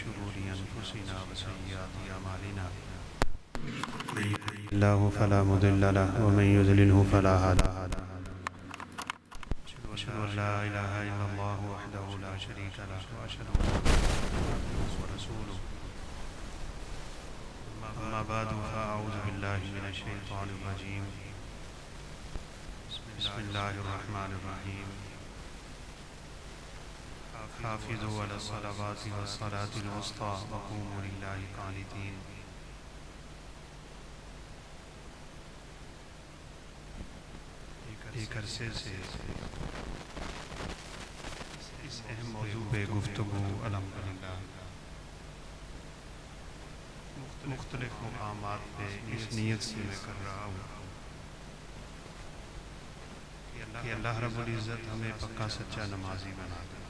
شرور أنفسنا وسيئات أعمالنا من يهده الله فلا مضل له ومن يضلله فلا هادي له أشهد أن لا إله إلا الله وحده لا شريك له وأشهد أن محمدا عبده ورسوله أما بعد فأعوذ بالله من الشيطان الرجيم بسم الله الرحمن الرحيم حافظوا على الصلوات والصلاة الوسطى وقوموا لله قانتين ایک عرصے سے اس اہم موضوع پہ گفتگو الحمدللہ مختلف مقامات پہ اس نیت سے میں کر رہا ہوں کہ اللہ رب العزت ہمیں پکا سچا نمازی بنا دے۔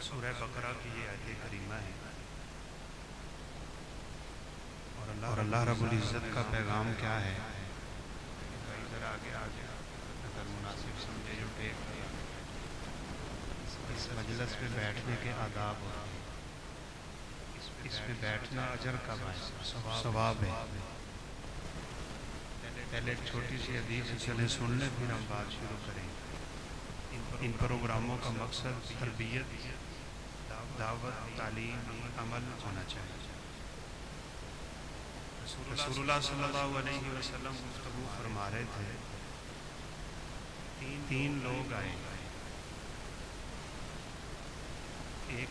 سورہ بقرہ کی یہ آیت کریمہ ہے اور اللہ رب العزت کا پیغام کیا ہے؟ ادھر آگے اگر مناسب سمجھے جو ٹیک اس مجلس میں بیٹھنے کے آداب ہوتے ہیں، اس میں بیٹھنا اجر کا باعث ثواب ہے۔ پہلے ایک چھوٹی سی حدیث چلے سن لیں پھر ہم بات شروع کریں۔ ان پروگراموں کا مقصد تربیت، دعوت، تعلیم، عمل ہونا چاہیے۔ رسول اللہ صلی اللہ علیہ وسلم گفتگو فرما رہے تھے، تین لوگ آئے،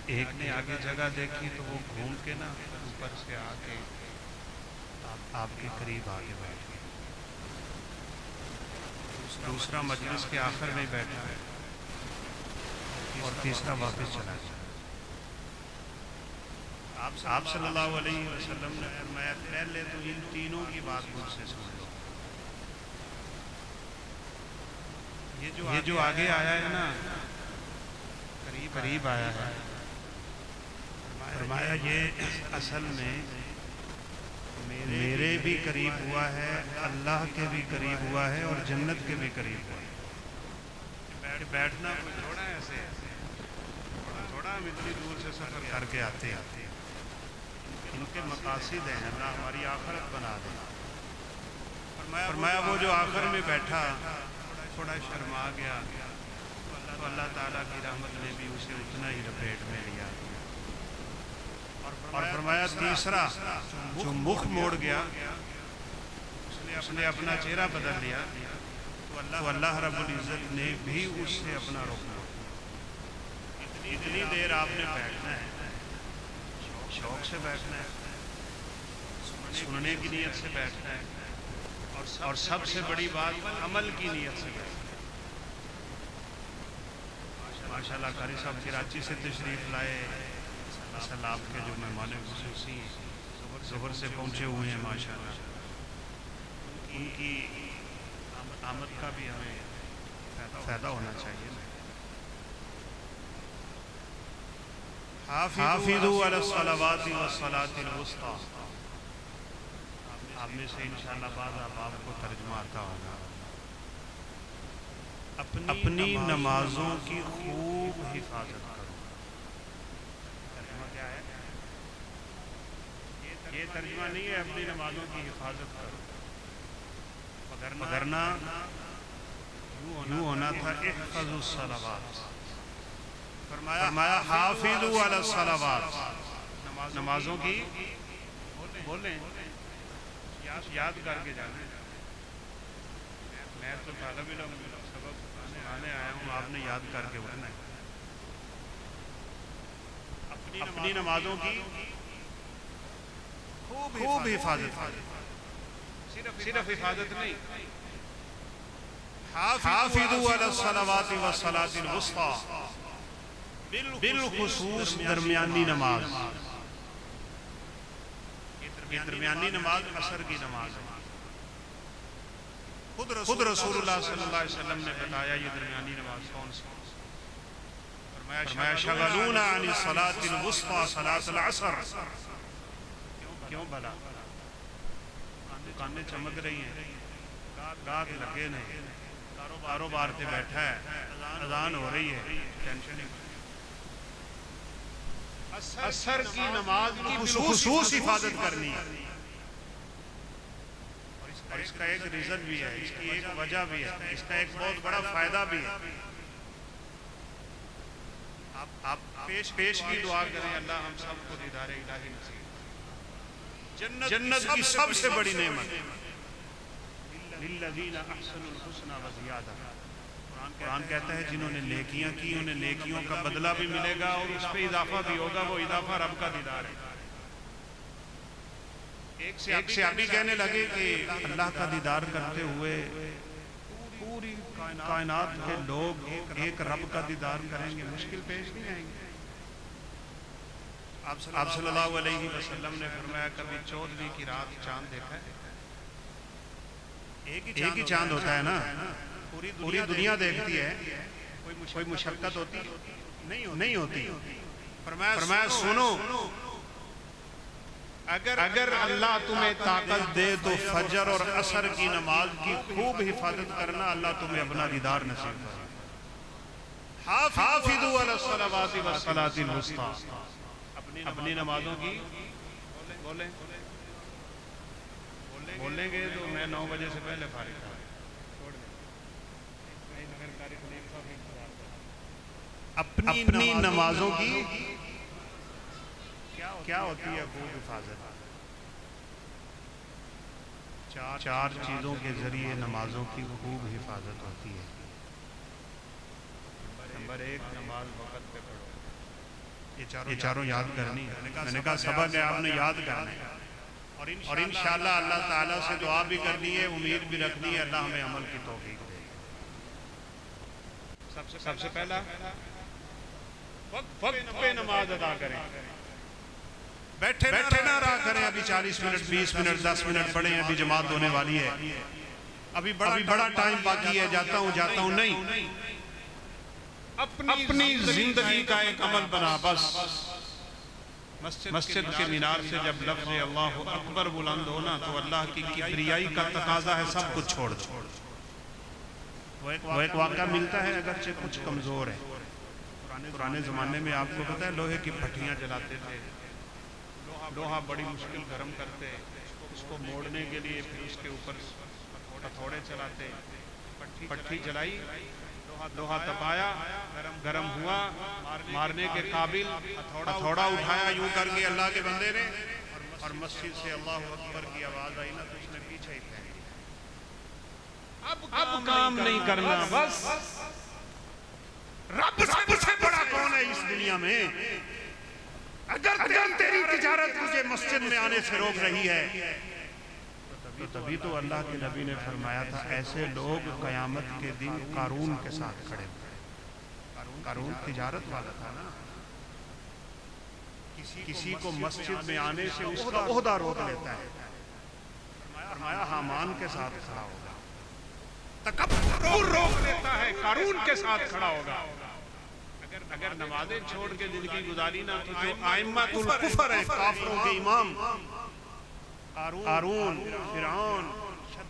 ایک نے آگے جگہ دیکھی تو وہ گھوم کے نا اوپر سے آ کے آپ کے قریب آگے بیٹھ گئے۔ دوسرا مجلس کے آخر میں بیٹھا اور تیسرا واپس چلا گیا۔ آپ صلی اللہ علیہ وسلم نے فرمایا پہلے تو ان تینوں کی بات مجھ سے سن لو۔ یہ جو آگے آیا ہے نا، قریب آیا ہے، فرمایا یہ اصل میں میرے بھی قریب ہوا ہے، اللہ کے بھی قریب ہوا ہے اور جنت کے بھی قریب ہوا ہے۔ بیٹھنا کوئی تھوڑا ایسے تھوڑا ہم اتنی دور سے سفر کر کے آتے ان کے مقاصد ہیں اللہ ہماری آخرت بنا دے۔ فرمایا وہ جو آخر میں بیٹھا تھوڑا شرما گیا تو اللہ تعالیٰ کی رحمت نے بھی اسے اتنا ہی لپیٹ میں لیا، اور فرمایا تیسرا جو مخ موڑ گیا اس نے اپنا چہرہ بدل لیا تو اللہ رب العزت نے بھی اس سے اپنا رخ موڑا۔ اتنی دیر آپ نے بیٹھنا ہے، شوق سے بیٹھنا ہے، سننے کی نیت سے بیٹھنا ہے، اور سب سے بڑی بات عمل کی نیت سے بیٹھنا ہے۔ ماشاءاللہ قاری صاحب کراچی سے تشریف لائے، سلاب کے جو مہمان خصوصی ظہر سے پہنچے ہوئے ہیں ماشاءاللہ، ان کی آمد کا بھی ہمیں فائدہ ہونا چاہیے۔ حافظوا علی الصلوات والصلاة الوسطى، آپ میں سے انشاءاللہ بعض آپ کو ترجمہ آتا ہوگا۔ اپنی نمازوں کی خوب حفاظت کرو۔ ترجمہ کیا ہے؟ یہ ترجمہ نہیں ہے اپنی نمازوں کی حفاظت کرو، وگرنہ یوں ہونا تھا احفظوا الصلوات۔ فرمایا حافظوا علی الصلوات، نمازوں کی بولیں یاد کر کے جانا۔ میں تو طالب علم سبق سنانے آیا ہوں، آپ نے یاد کر کے اٹھنا ہے۔ اپنی نمازوں کی خوب حفاظت کرو، صرف حفاظت نہیں، حافظوا علی الصلوات والصلاة الوسطى، بالخصوص درمیانی نماز۔ یہ درمیانی نماز عصر کی نماز ہے۔ خود رسول اللہ صلی اللہ علیہ وسلم نے بتایا یہ درمیانی نماز کون سی؟ فرمایا شغلونا عن الصلاة الوسطى صلاة العصر۔ کیوں بھلا؟ دکانیں چمک رہی ہیں، گاہک لگے نہیں، کاروبار پہ بیٹھا ہے، اذان ہو رہی ہے، ٹینشن ہی اثر کی نماز کی خصوص حفاظت کرنی ہے، اور اس کا ایک ریزن بھی ہے، اس کی ایک وجہ بھی ہے، اس کا ایک بہت بڑا فائدہ بھی ہے۔ آپ پیش کی دعا کریں، اللہ ہم سب کو دیدار الہی نصیب، جنت کی سب سے بڑی نعمت للذین احسنوا الحسنى وزیادہ۔ قرآن کہتا ہے جنہوں نے نیکیاں کی انہیں نیکیوں کا بدلہ بھی ملے گا اور اس پہ اضافہ بھی ہوگا، وہ اضافہ رب کا دیدار ہے۔ ایک صحابی کہنے لگے کہ اللہ کا دیدار کرتے ہوئے پوری کائنات کے لوگ ایک رب کا دیدار کریں گے، مشکل پیش نہیں آئیں گے؟ آپ صلی اللہ علیہ وسلم نے فرمایا کبھی 14ویں کی رات چاند دیکھا ہے؟ ایک ہی چاند ہوتا ہے نا، پوری دنیا دیکھتی ہے، کوئی مشقت ہوتی نہیں ہوتی۔ فرمایا سنو، اگر اللہ تمہیں طاقت دے تو فجر اور عصر کی نماز کی خوب حفاظت کرنا، اللہ تمہیں اپنا دیدار نصیب کرے۔ حافظوا علی الصلوات والصلاۃ الوسطی، اپنی نمازوں کی بولیں گے تو میں 9 بجے سے پہلے فارغ ہوں۔ اپنی نمازوں کی کیا ہوتی ہے خوب حفاظت؟ 4 چیزوں کے ذریعے نمازوں کی خوب حفاظت ہوتی ہے۔ نمبر 1، نماز وقت پہ پڑھو۔ یہ چاروں یاد کرنی ہے، میں نے کہا سبق ہے آپ نے یاد کرنا ہے، اور انشاءاللہ اللہ تعالیٰ سے دعا بھی کرنی ہے، امید بھی رکھنی ہے اللہ ہمیں عمل کی توفیق دے۔ سب سے پہلا وقت پہ نماز ادا کریں، بیٹھے نہ رہا کریں، ابھی 40 منٹ 20 منٹ 10 منٹ پڑھیں، ابھی جماعت ہونے والی ہے، ابھی بڑا ٹائم باقی ہے، جاتا ہوں نہیں، اپنی زندگی کا ایک عمل بنا۔ بس مسجد کے مینار سے جب لفظ اللہ اکبر بلند ہونا تو اللہ کی کبریائی کا تقاضا ہے سب کچھ چھوڑ دو۔ وہ ایک واقعہ ملتا ہے اگرچہ کچھ کمزور ہے۔ پرانے زمانے میں آپ کو پتہ ہے لوہے کی پھٹیاں جلاتے تھے، لوہا بڑی مشکل گرم کرتے، اس کو موڑنے کے لیے پھر اس کے اوپر ہتھوڑے چلاتے، پٹھی جلائی، لوہا تپایا، گرم ہوا، مارنے کے قابل، ہتھوڑا اٹھایا یوں کر کے اللہ کے بندے نے، اور مسجد سے اللہ اکبر کی آواز آئی نا تو اس نے پیچھے ہی پھینک دیا۔ اب کام نہیں کرنا، بس رب سے بڑا کون ہے اس دنیا میں؟ اگر تیری تجارت مجھے مسجد میں آنے سے روک رہی ہے تو تبھی تو اللہ کے نبی نے فرمایا تھا ایسے لوگ قیامت کے دن قارون کے ساتھ کھڑے ہوئے۔ قارون تجارت والا تھا نا، کسی کو مسجد میں آنے سے اس کا عہدہ روک لیتا ہے، فرمایا حامان کے ساتھ کھڑا ہوگا، تکبر روک لیتا ہے، قارون کے ساتھ کھڑا ہوگا۔ اگر نمازیں چھوڑ کے زندگی گزاری نہ تو جو ائمۃ الکفر ہیں، کافروں کے امام، قارون، فرعون،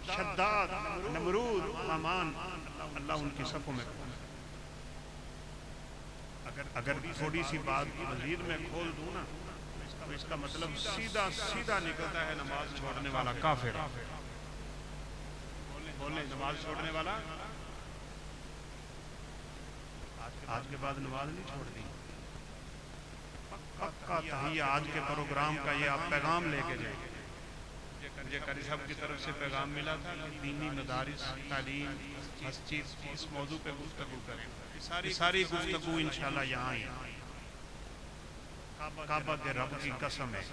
شداد، نمرود، حامان، اللہ ان کی صفوں میں۔ اگر تھوڑی سی بات مزید میں کھول دوں نا تو اس کا مطلب سیدھا نکلتا ہے نماز چھوڑنے والا کافر۔ بولیں نماز چھوڑنے والا، آج کے بعد نماز نہیں چھوڑ دی، پکا تحیہ آج کے پروگرام کا یہ آپ پیغام لے کے جائیں۔ مجھے قاری صاحب کی طرف سے پیغام ملا تھا کہ دینی مدارس، تعلیم، مسجد اس موضوع پہ گفتگو کریں، ساری گفتگو انشاءاللہ یہاں ہی۔ کعبہ کے رب کی قسم ہے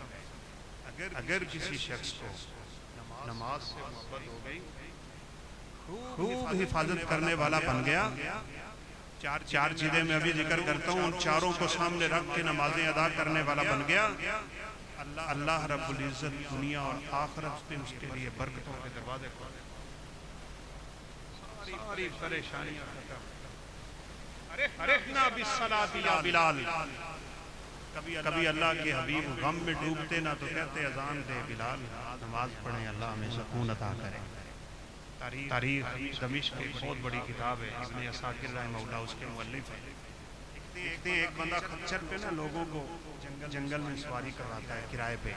اگر کسی شخص کو نماز سے محبت ہو گئی، خوب حفاظت کرنے والا بن گیا، 4 چیزیں میں ابھی ذکر کرتا ہوں، ان چاروں کو سامنے رکھ کے نمازیں ادا کرنے والا بن گیا، اللہ رب العزت دنیا اور آخرت میں اس کے لیے برکتوں کے دروازے کھولے، ساری پریشانیاں ختم۔ ارحنا بالصلاۃ یا بلال، کبھی اللہ کے حبیب غم میں ڈوبتے نہ تو کہتے اذان دے بلال، نماز پڑھیں اللہ ہمیں سکون عطا کرے۔ تاریخ دمشق کی بہت بڑی کتاب ہے، ابن عساکر رحمہ اللہ اس کے مؤلف ہیں۔ ایک بندہ خچر پہ نا لوگوں کو جنگل میں سواری کرواتا ہے کرائے پہ.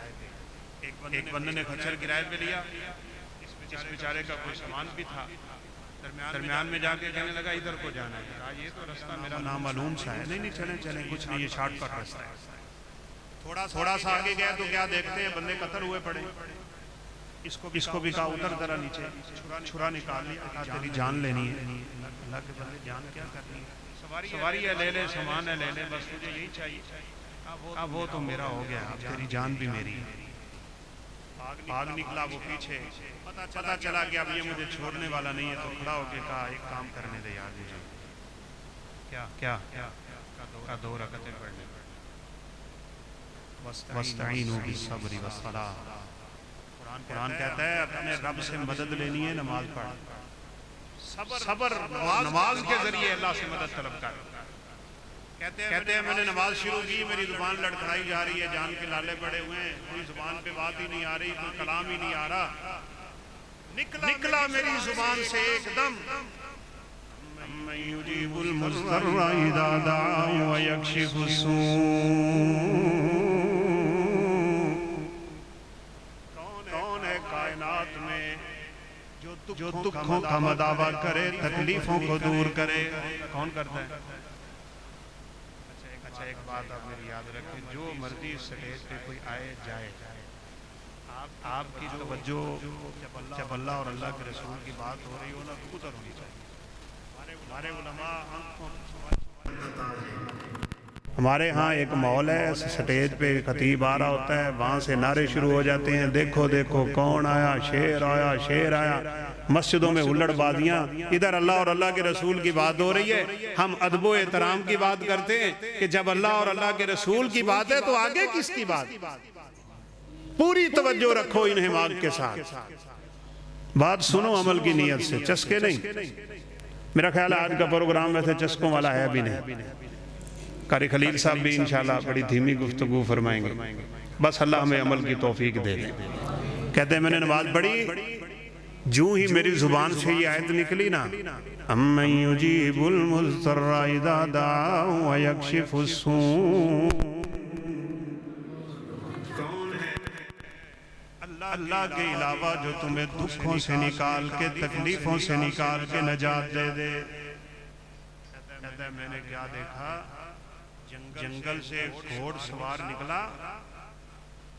ایک بندے نے خچر کرائے پہ لیا. اس بیچارے کا کوئی سامان بھی تھا. درمیان میں جا کے کہنے لگا ادھر کو جانا ہے. کہا یہ تو رستہ میرا نامعلوم سا ہے. نہیں چلیں کچھ نہیں، یہ شارٹ کٹ راستہ ہے. تھوڑا سا آگے گیا تو کیا دیکھتے ہیں بندے قتل ہوئے پڑے. اس کو بھی کہا اتر ذرا نیچے. چھرا نکال لیا. کہا تیری جان لینی ہے. اللہ کے بندے جان کیا کرنی ہے؟ سواری ہے لے لے، سامان ہے لے لے، بس مجھے یہی چاہیے. اب وہ تو میرا ہو گیا، اب تیری جان بھی میری ہے. آگ نکلا وہ پیچھے. پتا چلا کہ اب یہ مجھے چھوڑنے والا نہیں ہے، تو کھڑا ہو کے کہا ایک کام کرنے دے یار مجھے. کیا 2 رکعتیں پڑھنے. وَاسْتَعِينُوا بِالصَّبْرِ وَالصَّلَاةِ. قرآن کہتا ہے اپنے رب سے مدد لینی ہے، نماز پڑھ. صبر نماز کے ذریعے اللہ سے مدد طلب کر. کہتے ہیں میں نے نماز شروع کی، میری زبان لڑکھڑائی جا رہی ہے، جان کے لالے پڑے ہوئے ہیں، کوئی زبان پہ بات ہی نہیں آ رہی، کوئی کلام ہی نہیں آ رہا. نکلا میری زبان سے ایک دم مَن يُجِيبُ الْمُضْطَرَّ إِذَا دَعَاهُ وَيَكْشِفُ السُّوءَ. کون ہے کائنات میں جو دکھوں کا مداوع کرے، تکلیفوں کو دور کرے؟ کون کرتا ہے؟ اچھا ایک بات آپ میری یاد رکھیں، جو مرضی سٹیج پہ کوئی آئے جائے، آپ کی توجہ جب اللہ اور اللہ کے رسول کی بات ہو رہی ہو نا تو ادھر ہونی چاہیے. ہمارے علماء ہمارے ہاں ایک مال ہے، سٹیج پہ خطیب آ رہا ہوتا ہے، وہاں سے نعرے شروع ہو جاتے ہیں، دیکھو دیکھو کون آیا، شیر آیا. مسجدوں میں ہلڑ بازیاں. ادھر اللہ اور اللہ کے رسول کی بات ہو رہی ہے. ہم ادب و احترام کی بات کرتے ہیں کہ جب اللہ اور اللہ کے رسول کی بات ہے تو آگے کس کی بات؟ پوری توجہ رکھو انہماک کے ساتھ. بات سنو عمل کی نیت سے، چسکے نہیں. میرا خیال ہے آج کا پروگرام ویسے چسکوں والا ہے بھی نہیں. قاری خلیل صاحب بھی انشاءاللہ بڑی دھیمی گفتگو فرمائیں گے. بس اللہ ہمیں عمل کی توفیق دے دے. کہتے ہیں میں نے نماز پڑھی، جو ہی میری زبان سے یہ آیت نکلی نا، اَمَّن يُجِيبُ الْمُضْطَرَّ إِذَا دَعَاهُ وَيَكْشِفُ السُّوءَ. اللہ کے علاوہ جو تمہیں دکھوں سے نکال کے، تکلیفوں سے نکال کے نجات دے دے. کہتا ہے میں نے کیا دیکھا، جنگل سے گھوڑ سوار نکلا،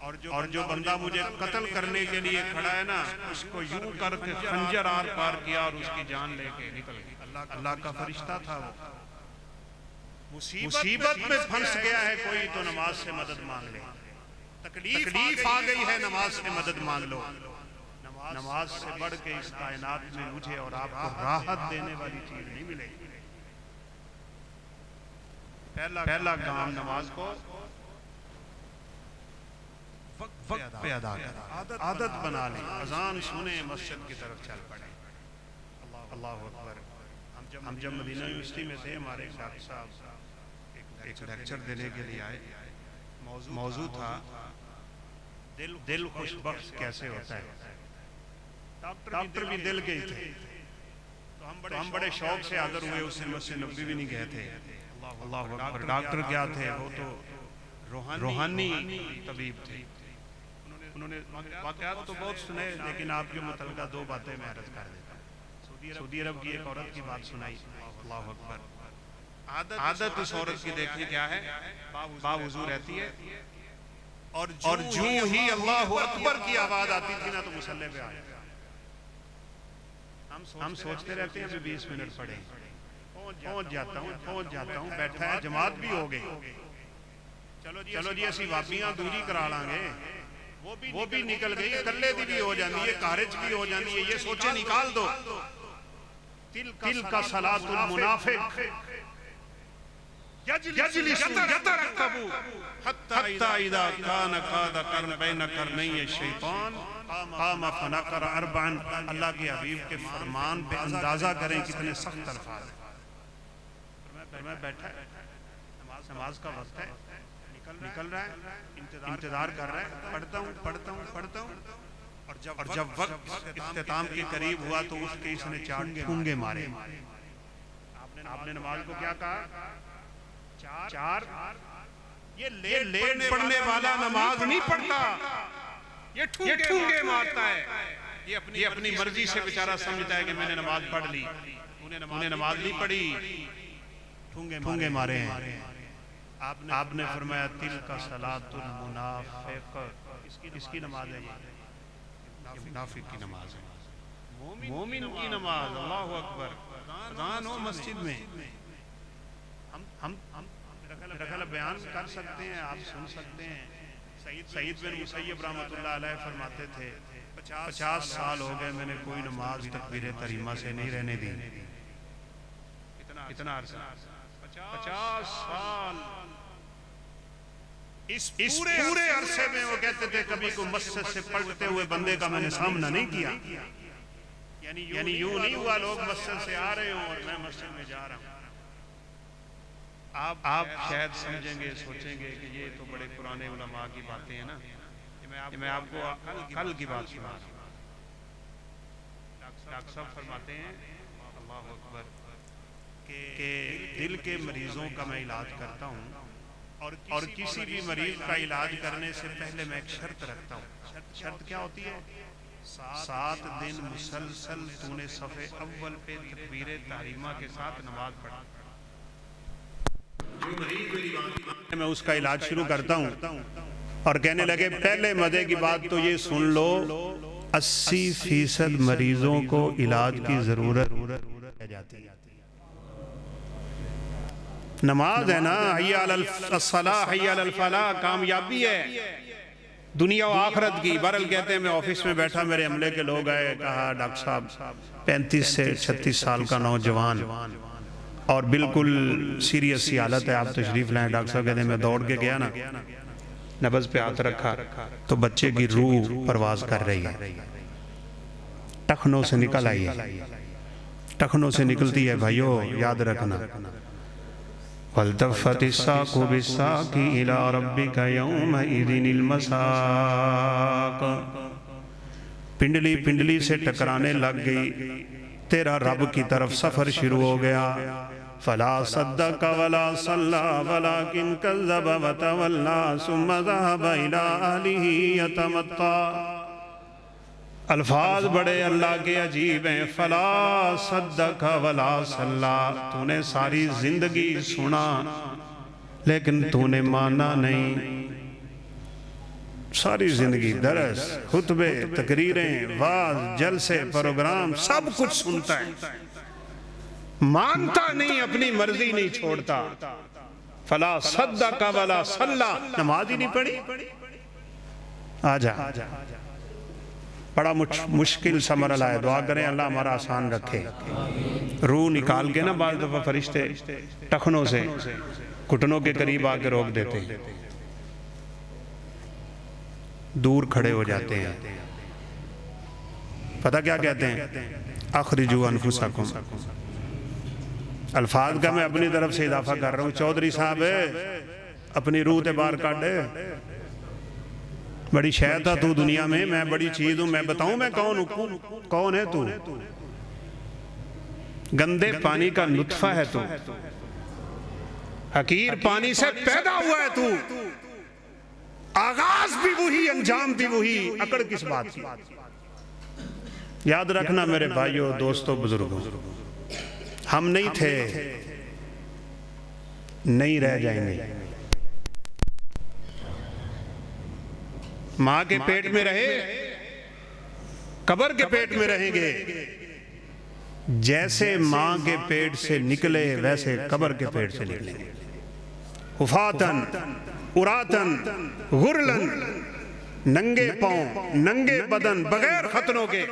اور جو بندہ مجھے قتل کرنے کے لیے کھڑا ہے نا، اس کو یوں کر کے خنجر آر پار کیا اور اس کی جان لے کے نکل گیا. اللہ کا فرشتہ تھا وہ. مصیبت میں پھنس گیا ہے کوئی تو نماز سے مدد مانگ لے. تکلیف آ گئی ہے، نماز سے مدد مانگ لو. نماز سے بڑھ کے اس کائنات میں مجھے اور آپ کو راحت دینے والی چیز نہیں ملے گی. پہلا کام نماز کو وقت پہ ادا کریں، عادت بنا لیں. اذان سنیں، مسجد کی طرف چل پڑیں. اللہ اکبر. ہم جب مدینہ یونیورسٹی میں تھے، ہمارے ایک ڈاکٹر صاحب ایک لیکچر دینے کے لیے آئے. موضوع تھا دل خوش بخش کیسے ہوتا ہے. ڈاکٹر بھی دل گئے تھے تو ہم بڑے شوق سے حاضر ہوئے. اس دن مسجد نبوی بھی نہیں گئے تھے. اللہ اکبر. ڈاکٹر کیا تھے؟ وہ تو روحانی طبیب تھے. انہوں نے واقعات تو بہت سنے، لیکن آپ کے متعلقہ 2 باتیں میں عرض کر دیتا ہوں. سعودی عرب کی ایک عورت کی بات سنائی. اللہ اکبر. عادت اس عورت کی دیکھیں کیا ہے، باوضو رہتی ہے، اور جو ہی اللہ اکبر کی آواز آتی تھی نا تو مصلی پہ آیا. ہم سوچتے رہتے ہیں 20 منٹ پڑھیں، پہنچ جاتا ہوں. بیٹھا ہے، جماعت بھی ہو گئی. چلو جی اسی واپیاں دوری کرا لیں گے. وہ بھی نکل گئی، کلے دی بھی ہو جاندی ہے، کارج بھی ہو جاندی ہے. یہ سوچے نکال دو. تل کا صلاۃ المنافق یجلس یترقب حتی اذا کان قاد قرن بین قرنی الشیطان قام فنقر 4. اللہ کے حبیب کے فرمان پہ اندازہ کریں کتنے سخت الفاظ ہیں. میں بیٹھا نماز کا وقت ہے، نکل رہا ہے، انتظار کر رہا ہے. پڑھتا ہوں اور جب وقت اختتام کے قریب ہوا تو اس کے اس نے 4 ٹھونگے مارے. آپ نے نماز کو کیا کہا؟ 4 یہ لیٹ پڑھنے والا نماز نہیں پڑھتا، یہ ٹھونگے مارتا ہے، یہ اپنی مرضی سے بیچارہ سمجھتا ہے کہ میں نے نماز پڑھ لی، انہیں نماز نہیں پڑھی، ٹھونگے مارے ہیں۔ آپ نے فرمایا تلک صلاۃ المنافق، اس کی نماز ہے، یہ منافق کی نماز ہے۔ مومن کی نماز، اللہ اکبر، اذان ہو مسجد میں، ہم رکھل بیان کر سکتے ہیں، آپ سن سکتے ہیں۔ سعید بن مسیب رحمۃ اللہ علیہ فرماتے تھے 50 سال ہو گئے میں نے کوئی نماز تکبیر تحریمہ سے نہیں رہنے دی۔ اتنا عرصہ 50 سال، اس پورے عرصے میں وہ کہتے تھے کبھی کوئی مسجد سے پلٹتے ہوئے بندے کا میں نے سامنا نہیں کیا، یعنی یوں نہیں ہوا لوگ مسجد سے آ رہے ہوں اور میں مسجد میں جا رہا ہوں۔ آپ شاید سمجھیں گے، سوچیں گے کہ یہ تو بڑے پرانے علماء کی باتیں ہیں نا، یہ میں آپ کو کل کی بات سنا رہا ہوں۔ ڈاکٹر صاحب فرماتے ہیں اللہ اکبر کہ دل کے مریضوں کا میں علاج کرتا ہوں، اور کسی بھی مریض کا علاج کرنے سے پہلے میں ایک شرط رکھتا ہوں۔ شرط کیا ہوتی ہے؟ 7 دن مسلسل تو نے صفحے اول پہ تکبیر تحریمہ کے ساتھ نماز پڑھا۔ میں اس کا علاج شروع کرتا ہوں اور کہنے لگے پہلے مزے کی بات تو یہ سن لو 80% مریضوں کو علاج کی ضرورت ہے جاتی ہے۔ نماز ہے نا، حی علی الصلاح حی علی الفلاح، کامیابی ہے دنیا و آخرت کی۔ بہرحال کہتے ہیں میں آفس میں بیٹھا، میرے عملے کے لوگ آئے، کہا ڈاکٹر صاحب 35 سے 36 سال کا نوجوان اور بالکل سیریس سی حالت ہے، آپ تشریف لائیں۔ ڈاکٹر صاحب کہتے ہیں میں دوڑ کے گیا نا، نبض پہ ہاتھ رکھا تو بچے کی روح پرواز کر رہی ہے، ٹخنوں سے نکل آئی ہے، ٹخنوں سے نکلتی ہے بھائیو، یاد رکھنا۔ وَالْتَفَّتِ السَّاقُ بِالسَّاقِ إِلَىٰ رَبِّكَ يَوْمَئِذٍ الْمَسَاقُ، پنڈلی پنڈلی سے ٹکرانے لگ گئی، تیرا رب کی طرف سفر شروع ہو گیا۔ فَلَا صَدَّقَ وَلَا صَلَّى وَلَكِنْ كَذَّبَ وَتَوَلَّى ثُمَّ ذَهَبَ إِلَىٰ أَهْلِهِ يَتَمَطَّىٰ۔ الفاظ بڑے اللہ کے عجیب ہیں۔ فَلَا صَدَّقَ وَلَا صَلَّى، تو نے ساری زندگی سنا لیکن تو نے مانا نہیں۔ ساری زندگی درس، خطبے، تقریریں، واعظ، جلسے، پروگرام سب کچھ سنتا ہے، مانتا نہیں، اپنی مرضی نہیں چھوڑتا۔ فَلَا صَدَّقَ وَلَا صَلَّى، نماز ہی نہیں پڑھی۔ آجا، بڑا مشکل سا مرحلہ ہے، دعا کریں اللہ ہمارا آسان رکھے۔ روح نکال کے نا بعض دفعہ فرشتے ٹخنوں سے گھٹنوں کے قریب آ کے روک دیتے ہیں، دور کھڑے ہو جاتے ہیں۔ پتہ کیا کہتے ہیں؟ اخرجوا انفسکم۔ الفاظ کا میں اپنی طرف سے اضافہ کر رہا ہوں، چودھری صاحب اپنی روح تے باہر کاٹ دے، بڑی شے تھا تو دنیا میں بڑی چیز ہوں، میں بتاؤں میں کون ہوں؟ کون ہے تو؟ گندے پانی کا نطفہ ہے تو، حقیر پانی سے پیدا ہوا ہے تو، آغاز بھی وہی انجام بھی وہی، اکڑ کس بات کی؟ یاد رکھنا میرے بھائیوں، دوستوں، بزرگوں، ہم نہیں تھے، نہیں رہ جائیں گے۔ ماں کے پیٹ میں رہے، قبر کے پیٹ میں رہیں گے، جیسے ماں کے پیٹ سے نکلے ویسے قبر کے پیٹ سے نکلیں گے۔ حفاتن، عراتن، غرلن، ننگے پاؤں، ننگے بدن، بغیر ختنوں کے۔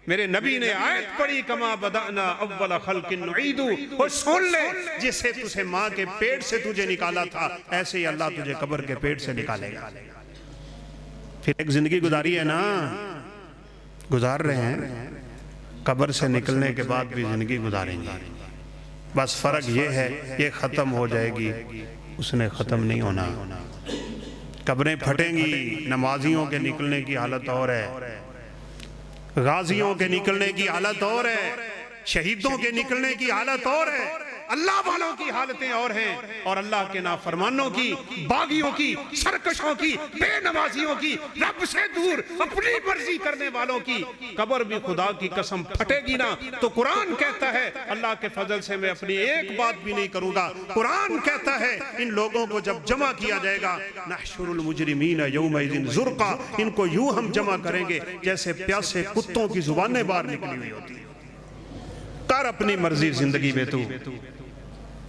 میرے نبی نے آیت پڑھی کما بدأنا اول خلق نعید، وہ سن لے جسے تجھے ماں کے پیٹ سے تجھے نکالا تھا ایسے ہی اللہ تجھے قبر کے پیٹ سے نکالے گا۔ پھر ایک زندگی گزاری ہے نا، گزار رہے ہیں، قبر سے نکلنے کے بعد بھی زندگی گزاریں گے، بس فرق یہ ہے یہ ختم ہو جائے گی، اس نے ختم نہیں ہونا۔ قبریں پھٹیں گی، نمازیوں کے نکلنے کی حالت اور ہے، غازیوں کے نکلنے کی حالت اور ہے، شہیدوں کے نکلنے کی حالت اور ہے، اللہ والوں کی حالتیں اور ہیں، اور اللہ کے نافرمانوں کی، باغیوں کی، سرکشوں کی، بے نمازیوں کی، رب سے دور اپنی مرضی کرنے والوں کی قبر بھی خدا کی قسم پھٹے گی نا۔ تو قرآن کہتا ہے اللہ کے فضل سے میں اپنی ایک بات بھی نہیں کروں گا، قرآن کہتا ہے ان لوگوں کو جب جمع کیا جائے گا نحشر المجرمین یومئذ زرقا، ان کو یوں ہم جمع کریں گے جیسے پیاسے کتوں کی زبانیں باہر نکلی ہوئی ہوتی ہیں۔ کر اپنی مرضی زندگی میں،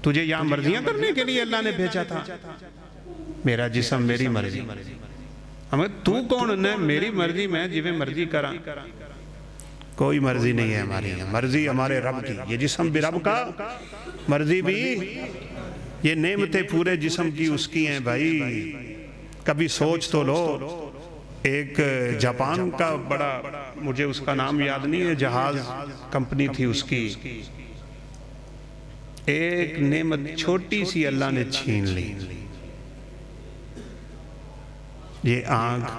تجھے یہاں مرضیاں کرنے کے لیے اللہ نے بھیجا تھا۔ میرا جسم میری مرضی، ہمیں تو کون ہے میری مرضی میں جویں مرضی کرا؟ کوئی مرضی نہیں ہے ہماری، مرضی ہمارے رب کی۔ یہ جسم بھی رب کا، مرضی بھی، یہ نعمتیں پورے جسم کی اس کی ہیں بھائی۔ کبھی سوچ تو لو، ایک جاپان کا بڑا، مجھے اس کا نام یاد نہیں ہے، جہاز کمپنی تھی اس کی، ایک نعمت چھوٹی سی اللہ نے چھین لی، یہ آنکھ،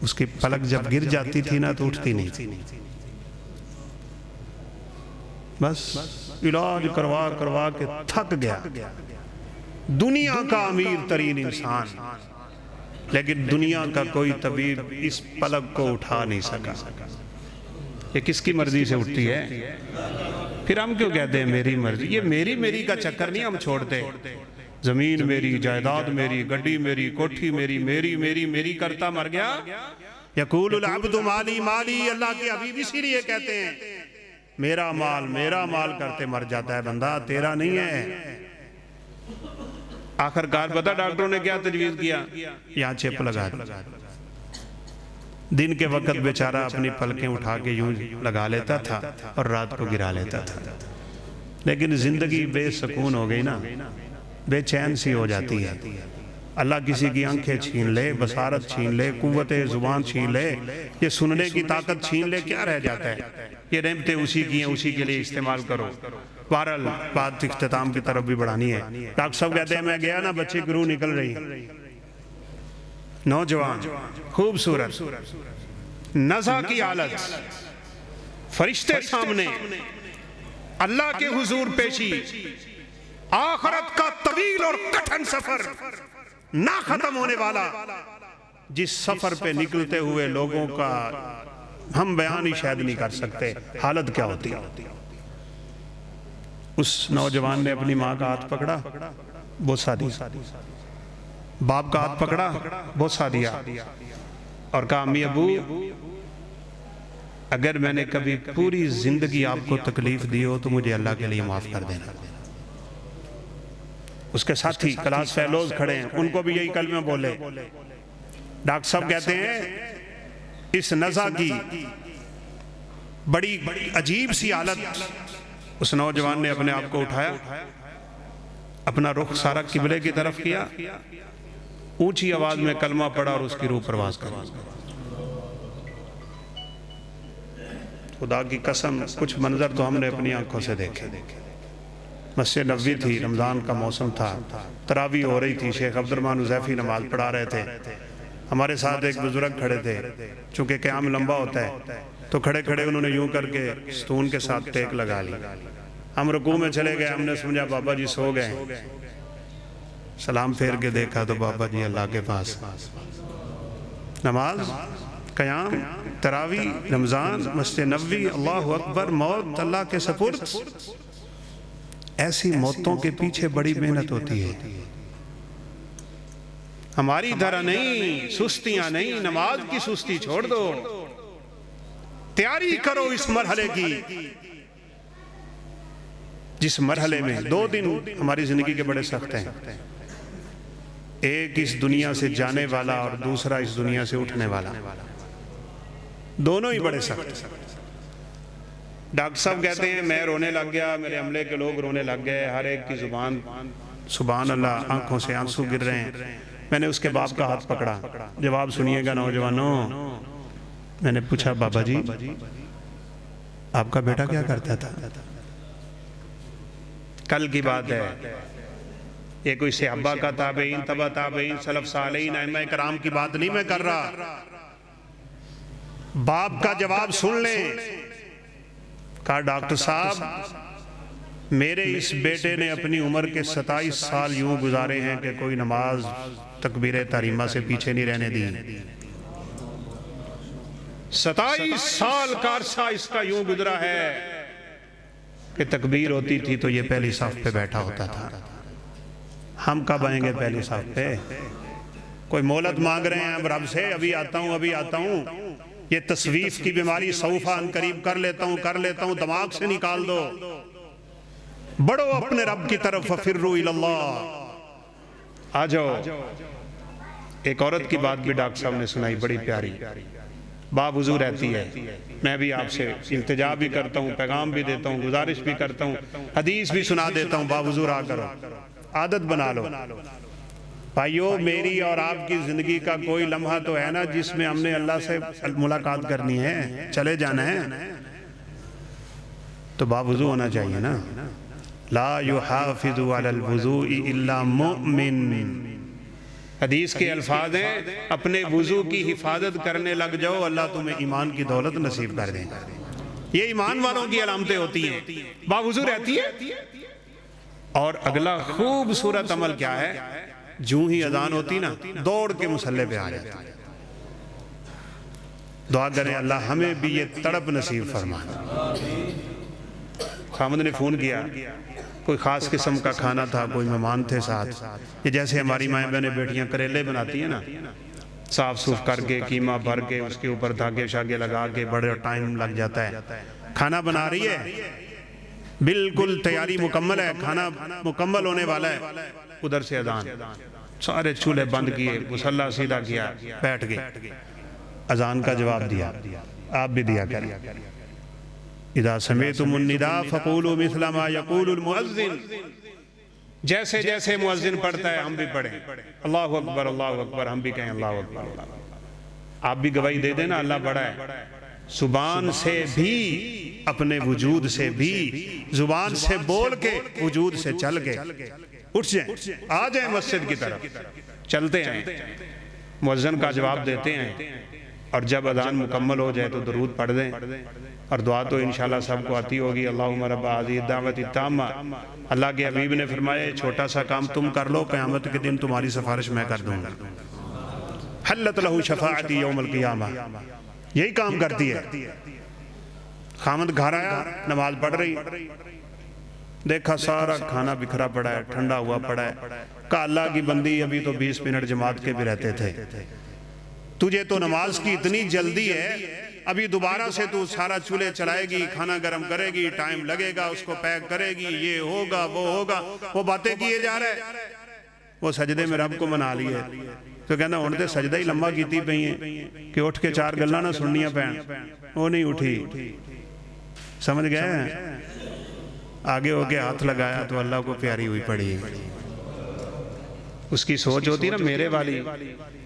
اس کی پلک جب گر جاتی تھی نا تو اٹھتی نہیں تھی، بس علاج کروا کروا کے تھک گیا، دنیا کا امیر ترین انسان، لیکن دنیا کا کوئی طبیب اس پلک کو اٹھا نہیں سکا۔ یہ کس کی مرضی سے اٹھتی ہے؟ پھر ہم کیوں کہتے ہیں میری مرضی؟ یہ میری کا چکر نہیں ہم چھوڑتے۔ زمین میری، جائیداد میری، گڈی میری، کوٹھی میری کرتا مر گیا۔ یقول العبد مالی مالی، اللہ کے حبیب اسی لیے کہتے ہیں میرا مال کرتے مر جاتا ہے بندہ، تیرا نہیں ہے۔ آخر کار پتہ ڈاکٹروں نے کیا تجویز کیا؟ یہاں چپ لگا دیا۔ دن کے وقت بیچارہ اپنی پلکیں اٹھا کے یوں لگا لیتا تھا اور رات کو گرا لیتا تھا، لیکن زندگی بے سکون ہو گئی نا، بے چین سی ہو جاتی ہے۔ اللہ کسی کی آنکھیں چھین لے، بصارت چھین لے، قوت زبان چھین لے، یہ سننے کی طاقت چھین لے، کیا رہ جاتا ہے؟ یہ نعمتیں اسی کی ہیں، اسی کے لیے استعمال کرو۔ بہرحال بات اختتام کی طرف بھی بڑھانی ہے۔ ڈاکٹر صاحب کہتے ہیں میں گیا نا، بچے کی روح نکل رہی، نوجوان خوبصورت نزا کی حالت، فرشتے سامنے، اللہ کے حضور پیشی، آخرت کا طویل اور کٹھن سفر، نہ ختم ہونے والا، جس سفر پہ نکلتے ہوئے لوگوں کا ہم بیان ہی شاید نہیں کر سکتے حالت کیا ہوتی ہے۔ اس نوجوان نے اپنی ماں کا ہاتھ پکڑا، بوسہ دیا، باپ کا ہاتھ پکڑا، بوسہ دیا، اور کہا امی ابو اگر میں نے کبھی پوری زندگی آپ کو تکلیف دی ہو تو مجھے اللہ کے لیے معاف کر دینا۔ اس کے ساتھی کلاس فیلوز کھڑے ہیں، ان کو بھی یہی کلمہ بولے۔ ڈاکٹر صاحب کہتے ہیں اس نزا کی بڑی عجیب سی حالت، اس نوجوان نے اپنے آپ کو اٹھایا، اپنا رخ سارا قبلے کی طرف کیا، اونچی آواز میں کلمہ پڑھا اور اس کی روح پرواز کر۔ خدا کی قسم کچھ منظر تو ہم نے اپنی آنکھوں سے دیکھے۔ مسجد نبوی تھی، رمضان کا موسم تھا، تراویح ہو رہی تھی، شیخ عبدالرحمن حذیفی نماز پڑھا رہے تھے، ہمارے ساتھ ایک بزرگ کھڑے تھے، چونکہ قیام لمبا ہوتا ہے تو کھڑے کھڑے انہوں نے یوں کر کے ستون کے ساتھ ٹیک لگا لی۔ ہم رکوع میں چلے گئے، ہم نے سمجھا بابا جی سو گئے، سلام پھیر کے دیکھا تو بابا جی اللہ کے پاس۔ نماز، قیام، تراویح، رمضان، مسجد نبوی، اللہ اکبر، موت اللہ کے سپرد۔ ایسی موتوں کے پیچھے بڑی محنت ہوتی ہے، ہماری طرح نہیں، سستیاں نہیں، نماز کی سستی چھوڑ دو، تیاری کرو اس مرحلے کی، جس مرحلے میں 2 دن ہماری زندگی کے بڑے سخت ہیں، ایک اس دنیا سے جانے والا اور دوسرا اس دنیا سے اٹھنے والا، دونوں ہی بڑے سخت۔ ڈاکٹر صاحب کہتے ہیں میں رونے لگ گیا، میرے عملے کے لوگ رونے لگ گئے، ہر ایک کی زبان سبحان اللہ، آنکھوں سے آنسو گر رہے ہیں۔ میں نے اس کے باپ کا ہاتھ پکڑا، جواب سنیے گا نوجوانوں، میں نے پوچھا بابا جی آپ کا بیٹا کیا کرتا تھا؟ کل کی بات ہے، یہ کوئی صحابہ کا تابعین، تبع تابعین، سلف صالحین، ائمہ کرام کی بات نہیں میں کر رہا، باپ کا جواب سن لیں۔ کہا ڈاکٹر صاحب میرے اس بیٹے نے اپنی عمر کے 27 سال یوں گزارے ہیں کہ کوئی نماز تکبیر تحریمہ سے پیچھے نہیں رہنے دی۔ 27 سال کا عرصہ اس کا یوں گزرا ہے کہ تکبیر ہوتی تھی تو یہ پہلی صف پہ بیٹھا ہوتا تھا۔ ہم کب آئیں گے پہلی صف پہ؟ کوئی مہلت مانگ رہے ہیں رب سے، ابھی آتا ہوں ابھی آتا ہوں۔ یہ تصویف کی بیماری سوف ان قریب کر لیتا ہوں دماغ سے نکال دو۔ بڑھو اپنے رب کی طرف، ففروا الی اللہ، آ جاؤ۔ ایک عورت کی بات بھی ڈاکٹر صاحب نے سنائی، بڑی پیاری، باوضو رہتی ہے، میں بھی آپ سے التجا بھی کرتا ہوں، پیغام بھی دیتا ہوں، گزارش بھی کرتا ہوں، حدیث بھی سنا دیتا ہوں، باوضو رہا کرو، عادت بنا لو۔ بھائیو، میری اور آپ کی زندگی کا کوئی لمحہ تو ہے نا جس میں ہم نے اللہ سے ملاقات کرنی ہے، چلے جانا ہے، تو باوضو ہونا چاہیے نا۔ لا يحافظ على الوضوء الا مؤمن، حدیث کے الفاظ ہیں، اپنے وضو کی حفاظت کرنے لگ جاؤ، اللہ تمہیں ایمان کی دولت نصیب کر دیں۔ یہ ایمان والوں کی علامتیں ہوتی ہیں، باوضو رہتی ہے۔ اور اگلا خوبصورت عمل کیا ہے؟ جوں ہی اذان ہوتی نا، دوڑ کے مصلی پہ آ جاتی۔ دعا کریں اللہ ہمیں بھی یہ تڑپ نصیب فرمائے۔ خامد نے فون کیا، کوئی خاص قسم کا کھانا تھا، کوئی مہمان تھے ساتھ، یہ جیسے ہماری مائیں بہنیں بیٹیاں کریلے بناتی ہیں نا، صاف صوف کر کے قیمہ بھر کے اس کے اوپر دھاگے شاگے لگا کے بڑے ٹائم لگ جاتا ہے۔ کھانا بنا رہی ہے، بالکل تیاری مکمل ہے، کھانا مکمل ہونے والا ہے، ادھر سے اذان، سارے چولہے بند کیے، مصلی سیدھا کیا، بیٹھ گئے، اذان کا جواب دیا۔ آپ بھی دیا کریں، اذا سمعتم النداء فقولوا مثل ما يقول المؤذن، جیسے جیسے مؤذن پڑھتا ہے ہم بھی پڑھیں، اللہ اکبر اللہ اکبر، ہم بھی کہیں اللہ اکبر۔ آپ بھی گواہی دے دینا اللہ بڑا ہے، زبان سے بھی، اپنے وجود سے بھی، زبان سے بول کے وجود سے چل کے اٹھ جائیں، آ جائیں مسجد کی طرف، چلتے ہیں، مؤذن کا جواب دیتے ہیں، اور جب اذان مکمل ہو جائے تو درود پڑھ دیں، اور دعا تو انشاءاللہ سب کو آتی ہوگی، اللہم رب هذه الدعوۃ التامہ۔ اللہ کے حبیب نے فرمایا چھوٹا سا کام تم کر لو، قیامت کے دن تمہاری سفارش میں کر دوں گا، حلت لہ شفاعتی یوم القیامہ، یہی کام کرتی ہے۔ خامد گھر آیا، نماز پڑھ رہی، دیکھا سارا کھانا بکھرا پڑا ہے، ٹھنڈا ہوا پڑا ہے، کہا اللہ کی بندی ابھی تو 20 منٹ جماعت کے بھی رہتے تھے، تجھے تو نماز کی اتنی جلدی ہے، ابھی دوبارہ سے تو سارا چولہے چلائے گی، کھانا گرم کرے گی، ٹائم لگے گا، اس کو پیک کرے گی، یہ ہوگا وہ ہوگا، وہ باتیں کیے جا رہے، وہ سجدے میں رب کو منا لیے، تو کہنا ہون تے سجدہ ہی لمبا کیتی پئی ہیں کہ اٹھ کے 4 گلاں نہ سننیاں پین، وہ نہیں اٹھی، سمجھ گئے؟ آگے ہو کے ہاتھ لگایا تو اللہ کو پیاری ہوئی پڑی۔ اس کی سوچ ہوتی نا میرے والی،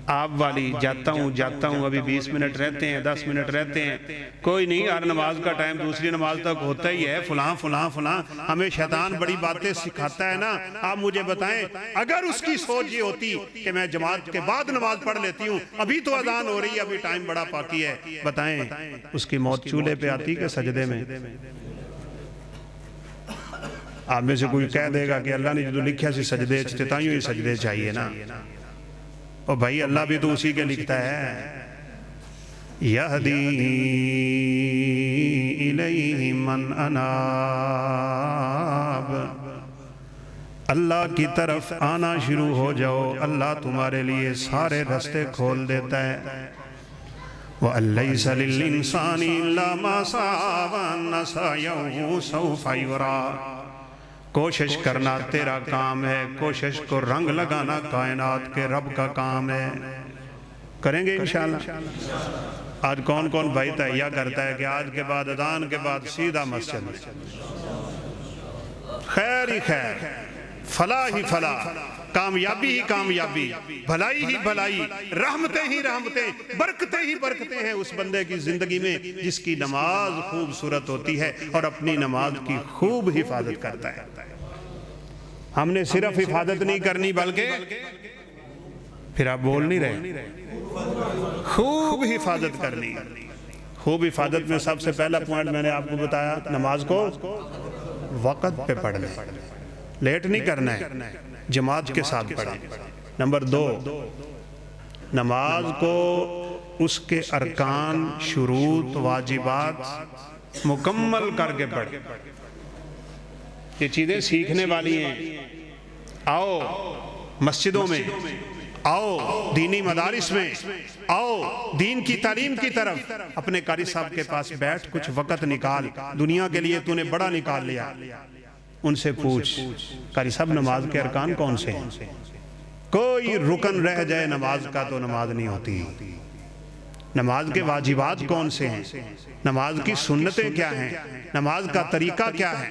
آپ والی، جاتا ہوں ابھی 20 منٹ رہتے ہیں، 10 منٹ رہتے ہیں، کوئی نہیں، ہر نماز کا ٹائم دوسری نماز تک ہوتا ہی ہے، فلاں فلاں فلاں، ہمیں شیطان بڑی باتیں سکھاتا ہے نا۔ آپ مجھے بتائیں اگر اس کی سوچ یہ ہوتی کہ میں جماعت کے بعد نماز پڑھ لیتی ہوں، ابھی تو اذان ہو رہی ہے، ابھی ٹائم بڑا باقی ہے، بتائیں اس کی موت چولہے پہ آتی کہ سجدے میں؟ آپ میں سے کوئی کہہ دے گا کہ اللہ نے جو لکھا سی سجدے چتائیوں ہی سجدے چاہیے نا، اور بھائی اللہ بھی تو اسی کے لکھتا ہے، یہدی الیہ من اناب، اللہ کی طرف آنا شروع ہو جاؤ، اللہ تمہارے لیے سارے رستے کھول دیتا ہے۔ وَأَلَّيْسَ لِلْإِنسَانِ إِلَّا مَا سَعَىٰ وَأَنَّ سَعْيَهُ سَوْفَ يُرَىٰ، کوشش کرنا تیرا کام ہے، کوشش کو رنگ لگانا کائنات کے رب کا کام ہے، کریں گے انشاءاللہ۔ آج کون کون بھائی تہیہ کرتا ہے کہ آج کے بعد اذان کے بعد سیدھا مسجد میں، خیر ہی خیر، فلاح ہی فلاح، کامیابی ہی کامیابی، بھلائی ہی بھلائی، رحمتیں ہی رحمتیں، برکتیں ہی برکتیں ہیں اس بندے کی زندگی میں جس کی نماز خوبصورت ہوتی ہے اور اپنی نماز کی خوب حفاظت کرتا ہے۔ ہم نے صرف حفاظت نہیں کرنی بلکہ پھر آپ بول نہیں رہے، خوب حفاظت کرنی۔ خوب حفاظت میں سب سے پہلا پوائنٹ میں نے آپ کو بتایا، نماز کو وقت پہ پڑھ لیں، لیٹ نہیں کرنا ہے، جماعت کے ساتھ پڑھیں۔ نمبر 2، نماز کو اس کے ارکان، شروط، واجبات مکمل کر کے پڑھیں۔ یہ چیزیں سیکھنے والی ہیں۔ آؤ مسجدوں میں، آؤ دینی مدارس میں، آؤ دین کی تعلیم کی طرف، اپنے قاری صاحب کے پاس بیٹھ، کچھ وقت نکال، دنیا کے لیے تو نے بڑا نکال لیا، ان سے پوچھ قاری صاحب نماز کے ارکان کون سے ہیں؟ کوئی رکن رہ جائے نماز کا تو نماز نہیں ہوتی۔ نماز کے واجبات کون سے ہیں؟ نماز کی سنتیں کیا ہیں؟ نماز کا طریقہ کیا ہے؟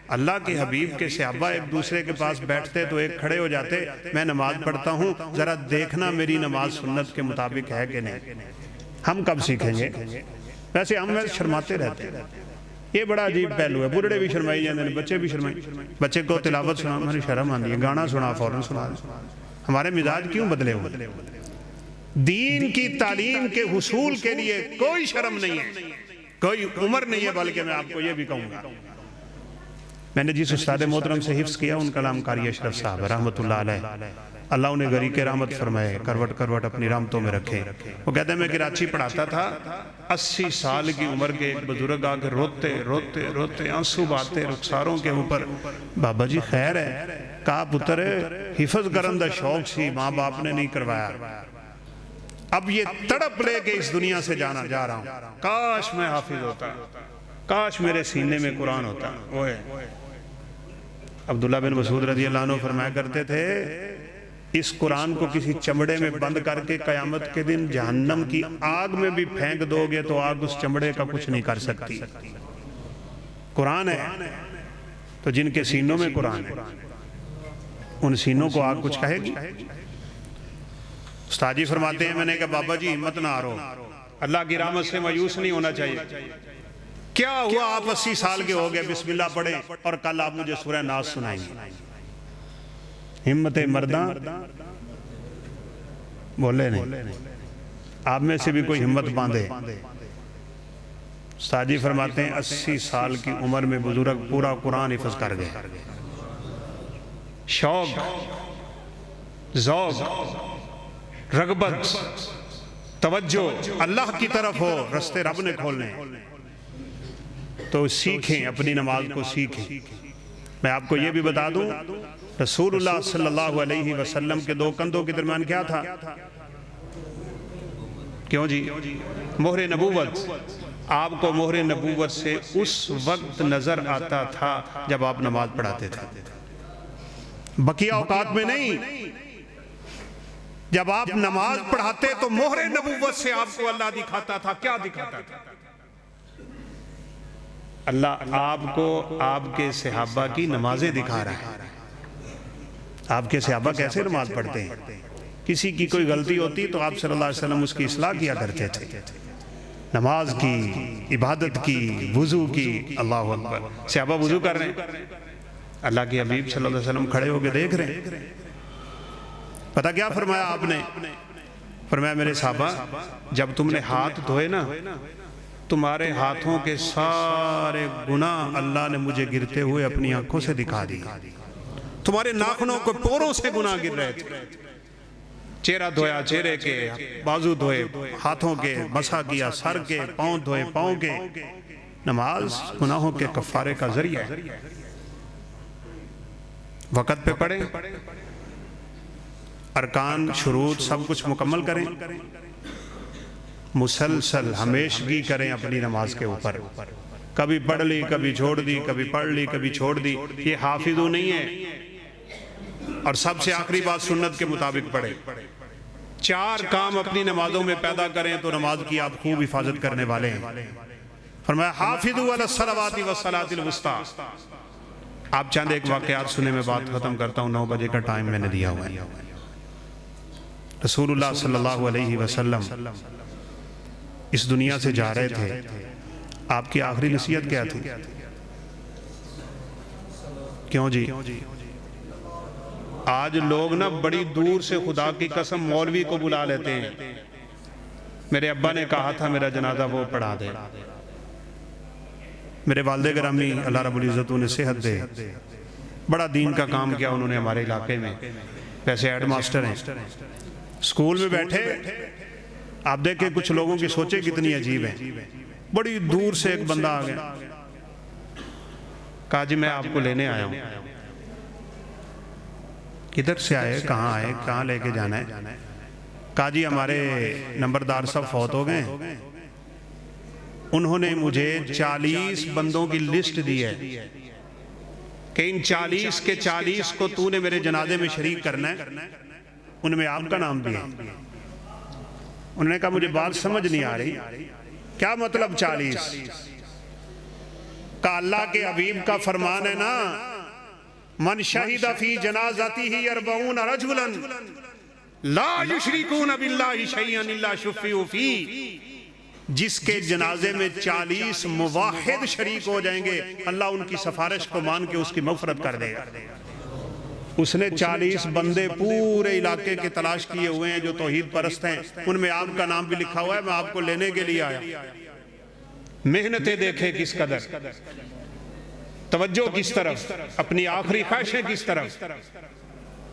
اللہ کے حبیب کے صحابہ ایک دوسرے کے پاس بیٹھتے تو ایک کھڑے ہو جاتے، میں نماز پڑھتا ہوں، ذرا دیکھنا میری نماز سنت کے مطابق ہے کہ نہیں۔ ہم کب سیکھیں گے؟ ویسے ہم شرماتے رہتے ہیں، یہ بڑا عجیب پہلو ہے۔ بڑھڑے بھی شرمائی جاتے ہیں، بچے بھی شرمائی، بچے کو تلاوت سنا ہماری شرم آتی ہے، گانا سنا فوراً سنا۔ ہمارے مزاج کیوں بدلے ہوئے؟ دین کی تعلیم کے حصول کے لیے کوئی شرم نہیں ہے، کوئی عمر نہیں ہے، بلکہ میں آپ کو یہ بھی کہوں گا، میں نے جس استاد محترم سے حفظ کیا ان کا نام قاری اشرف صاحب رحمت اللہ علیہ، اللہ انہیں غریق رحمت فرمائے، کروٹ کروٹ اپنی رحمتوں میں رکھے۔ وہ کہتے ہیں میں کراچی پڑھاتا تھا، 80 سال کی عمر کے ایک بزرگ آ کے روتے روتے روتے آنسو بہاتے رخساروں کے اوپر، بابا جی خیر ہے؟ کہا پتر حفظ کرن دا شوق سی، ماں باپ نے نہیں کروایا، اب یہ تڑپ لے کے اس دنیا سے جا رہا ہوں، کاش میں حافظ ہوتا، کاش میرے سینے میں قرآن ہوتا۔ عبداللہ بن مسعود رضی اللہ عنہ فرمایا کرتے تھے، اس قرآن کو کسی چمڑے میں بند کر کے قیامت کے دن جہنم کی آگ میں بھی پھینک دو گے تو آگ اس چمڑے کا کچھ نہیں کر سکتی۔ قرآن ہے تو جن کے سینوں میں قرآن ہے ان سینوں کو آگ کچھ کہے گی؟ استاد جی فرماتے ہیں، میں نے کہا بابا جی ہمت نہ ہارو، اللہ کی رحمت سے مایوس نہیں ہونا چاہیے۔ کیا ہوا؟ آپ 80 سال کے ہو گئے، بسم اللہ پڑھیں اور کل آپ مجھے سورہ ناس سنائیں گے۔ ہمت مرداں بولے نہیں، آپ میں سے بھی کوئی ہمت باندھے۔ استاد جی فرماتے ہیں 80 سال کی عمر میں بزرگ پورا قرآن حفظ کر گئے۔ شوق، ذوق، رغبت، توجہ اللہ کی طرف ہو، رستے رب نے کھولنے تو سیکھیں، اپنی نماز کو سیکھیں۔ میں آپ کو یہ بھی بتا دوں، رسول اللہ صلی اللہ علیہ وسلم کے 2 کندھوں کے درمیان کیا تھا؟ کیوں جی؟ مہر نبوت۔ آپ کو مہر نبوت سے اس وقت نظر آتا تھا جب آپ نماز پڑھاتے تھے، بقیہ اوقات میں نہیں۔ جب آپ نماز پڑھاتے تو مہر نبوت سے آپ کو اللہ دکھاتا تھا۔ کیا دکھاتا تھا؟ اللہ آپ کو آپ کے صحابہ کی نمازیں دکھا رہا ہے۔ آپ کے صحابہ کیسے نماز پڑھتے ہیں؟ کسی کی کوئی غلطی ہوتی تو آپ صلی اللہ علیہ وسلم اس کی اصلاح کیا کرتے تھے، نماز کی، عبادت کی، وضو کی۔ اللہ اکبر، صحابہ وضو کر رہے ہیں، اللہ کے حبیب صلی اللہ علیہ وسلم کھڑے ہو کے دیکھ رہے ہیں۔ پتہ کیا فرمایا آپ نے؟ فرمایا میرے صحابہ جب تم نے ہاتھ دھوئے نا، تمہارے ہاتھوں کے سارے گناہ اللہ نے مجھے گرتے ہوئے اپنی آنکھوں سے دکھا دی۔ تمہارے ناخنوں کو پوروں سے گناہ گر رہے تھے، چہرہ دھویا چہرے کے، بازو دھوئے ہاتھوں کے، مسح کیا سر کے، پاؤں دھوئے پاؤں کے۔ نماز گناہوں کے کفارے کا ذریعہ ہے۔ وقت پہ پڑھیں، ارکان شروط سب کچھ مکمل کریں، مسلسل ہمیشگی کریں اپنی نماز کے اوپر۔ کبھی پڑھ لی کبھی چھوڑ دی، کبھی پڑھ لی کبھی چھوڑ دی، یہ حافظو نہیں ہے۔ اور سب سے آخری بات سنت کے مطابق پڑھیں۔ 4 کام اپنی نمازوں میں پیدا کریں تو نماز کی آپ خوب حفاظت کرنے والے ہیں۔ فرمایا حافظوا علی الصلوات والصلاۃ الوسطی۔ آپ چند ایک واقعات سنے، میں بات ختم کرتا ہوں، 9 بجے کا ٹائم میں نے دیا ہوا ہے۔ رسول اللہ صلی اللہ علیہ وسلم اس دنیا سے جا رہے تھے، آپ کی آخری نصیحت کیا تھی؟ کیوں جی؟ آج لوگ نا بڑی دور سے خدا کی قسم مولوی کو بلا لیتے ہیں، میرے ابا نے کہا تھا میرا جنازہ وہ پڑھا دے، میرے والد گرامی اللہ رب العزت انہیں صحت دے، بڑا دین کا کام کیا انہوں نے ہمارے علاقے میں، ویسے ہیڈ ماسٹر ہیں، اسکول میں بیٹھے آپ دیکھیں کچھ لوگوں کی سوچیں کتنی عجیب ہیں، بڑی دور سے ایک بندہ آ گیا، کہا جی میں آپ کو لینے آیا ہوں، کدھر سے آئے، کہاں لے کے جانا ہے؟ کہا جی ہمارے نمبردار صاحب فوت ہو گئے، انہوں نے مجھے 40 بندوں کی لسٹ دی ہے کہ ان 40 کے 40 کو تو نے میرے جنازے میں شریک کرنا ہے، ان میں آپ کا نام بھی ہے۔ انہوں نے کہا مجھے بات سمجھ نہیں آ رہی، کیا مطلب 40؟ کہا اللہ کے حبیب کا فرمان ہے نا، من شہید فی جنازتہ 40 رجلا لا یشرکون باللہ شیئا الا شفعوا فیہ، جس کے جنازے میں 40 موحد شریک ہو جائیں گے اللہ ان کی سفارش کو مان کے اس کی مغفرت کر دے گا۔ اس نے 40 بندے پورے علاقے کے تلاش کیے ہوئے ہیں جو توحید پرست ہیں، ان میں آپ کا نام بھی لکھا ہوا ہے، میں آپ کو لینے کے لیے آیا۔ محنتیں دیکھیں کس قدر، توجہ کس طرف، اپنی آخری خواہشیں کس طرف،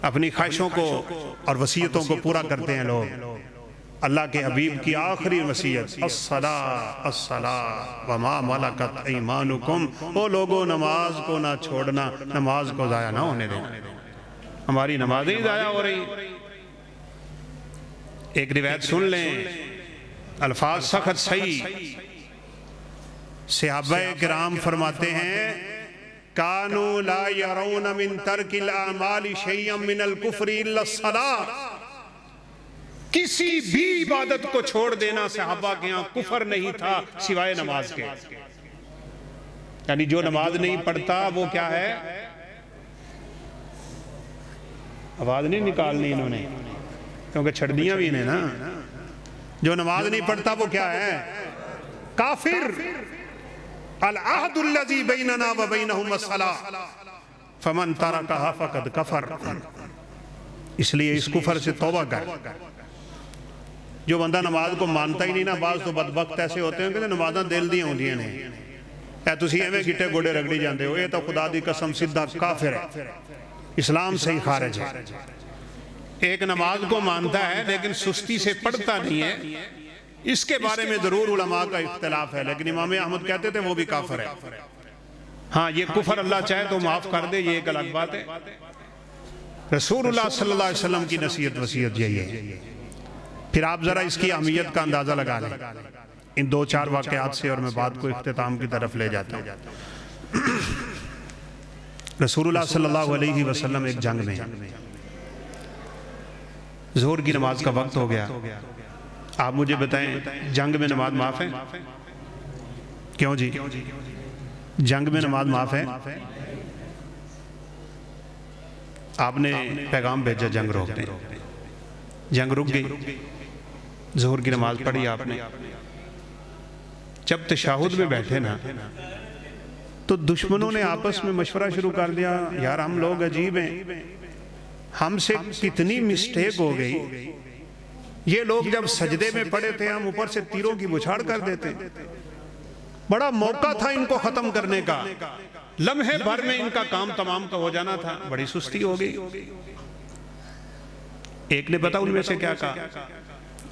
اپنی خواہشوں کو اور وصیتوں کو پورا کرتے ہیں لوگ۔ اللہ کے حبیب کی آخری وصیت الصلاۃ الصلاۃ وما ملکت ایمانکم، وہ لوگوں نماز کو نہ چھوڑنا، نماز کو ضائع نہ ہونے دینا۔ ہماری نمازیں ہی ضائع ہو رہی۔ ایک روایت سن لیں، الفاظ سخت صحیح، صحابہ کرام فرماتے ہیں کانوا لا یرون من ترک الاعمال شیئا من الکفر الا الصلاۃ، کسی بھی عبادت کو چھوڑ دینا صحابہ کے ہاں کفر نہیں تھا سوائے نماز کے، یعنی جو نماز نہیں پڑھتا وہ کیا ہے؟ آواز نہیں نکالنی انہوں نے کیونکہ چھڑ دیا بھی انہیں نا، جو نماز نہیں پڑھتا وہ کیا ہے؟ کافر۔ العہد الذی بیننا وبینہم الصلاۃ فمن ترکہا فقد کفر، اس لیے اس کفر سے توبہ کر۔ جو بندہ نماز کو مانتا ہی نہیں نا، بعض تو بدبخت ایسے ہوتے ہیں کہ نمازاں دل دیاں ہوندیاں نے، اے تسی ایویں گٹے گوڑے رگڑی جاندے ہو، یہ تو خدا دی قسم سیدھا کافر ہے، اسلام سے ہی خارج ہے۔ ایک نماز کو مانتا ہے لیکن سستی سے پڑھتا نہیں ہے، اس کے بارے میں ضرور علماء کا اختلاف ہے، لیکن امام احمد کہتے تھے وہ بھی کافر ہے۔ ہاں یہ کفر اللہ چاہے تو معاف کر دے، یہ ایک الگ بات ہے۔ رسول اللہ صلی اللہ علیہ وسلم کی نصیحت وصیت یہی ہے۔ پھر آپ ذرا اس کی اہمیت کا اندازہ لگا لیں ان 2-4 واقعات سے، اور میں بات کو اختتام کی طرف لے جاتا ہوں۔ رسول اللہ صلی اللہ علیہ وسلم ایک جنگ میں، ظہر کی نماز کا وقت ہو گیا۔ آپ مجھے بتائیں جنگ میں نماز معاف ہے؟ کیوں جی؟ جنگ میں نماز معاف ہے؟ آپ نے پیغام بھیجا جنگ روک دیں، جنگ رک گئی، ظہر کی نماز پڑھی آپ نے۔ جب تشہد میں بیٹھے نا تو دشمنوں نے آپس میں مشورہ شروع کر دیا، یار ہم لوگ عجیب ہیں، ہم سے کتنی مسٹیک ہو گئی، یہ لوگ جب سجدے میں پڑے تھے ہم اوپر سے تیروں کی بچھاڑ کر دیتے، بڑا موقع تھا ان کو ختم کرنے کا، لمحے بھر میں ان کا کام تمام کا ہو جانا تھا، بڑی سستی ہو گئی۔ ایک نے پتا ان میں سے کیا کہا؟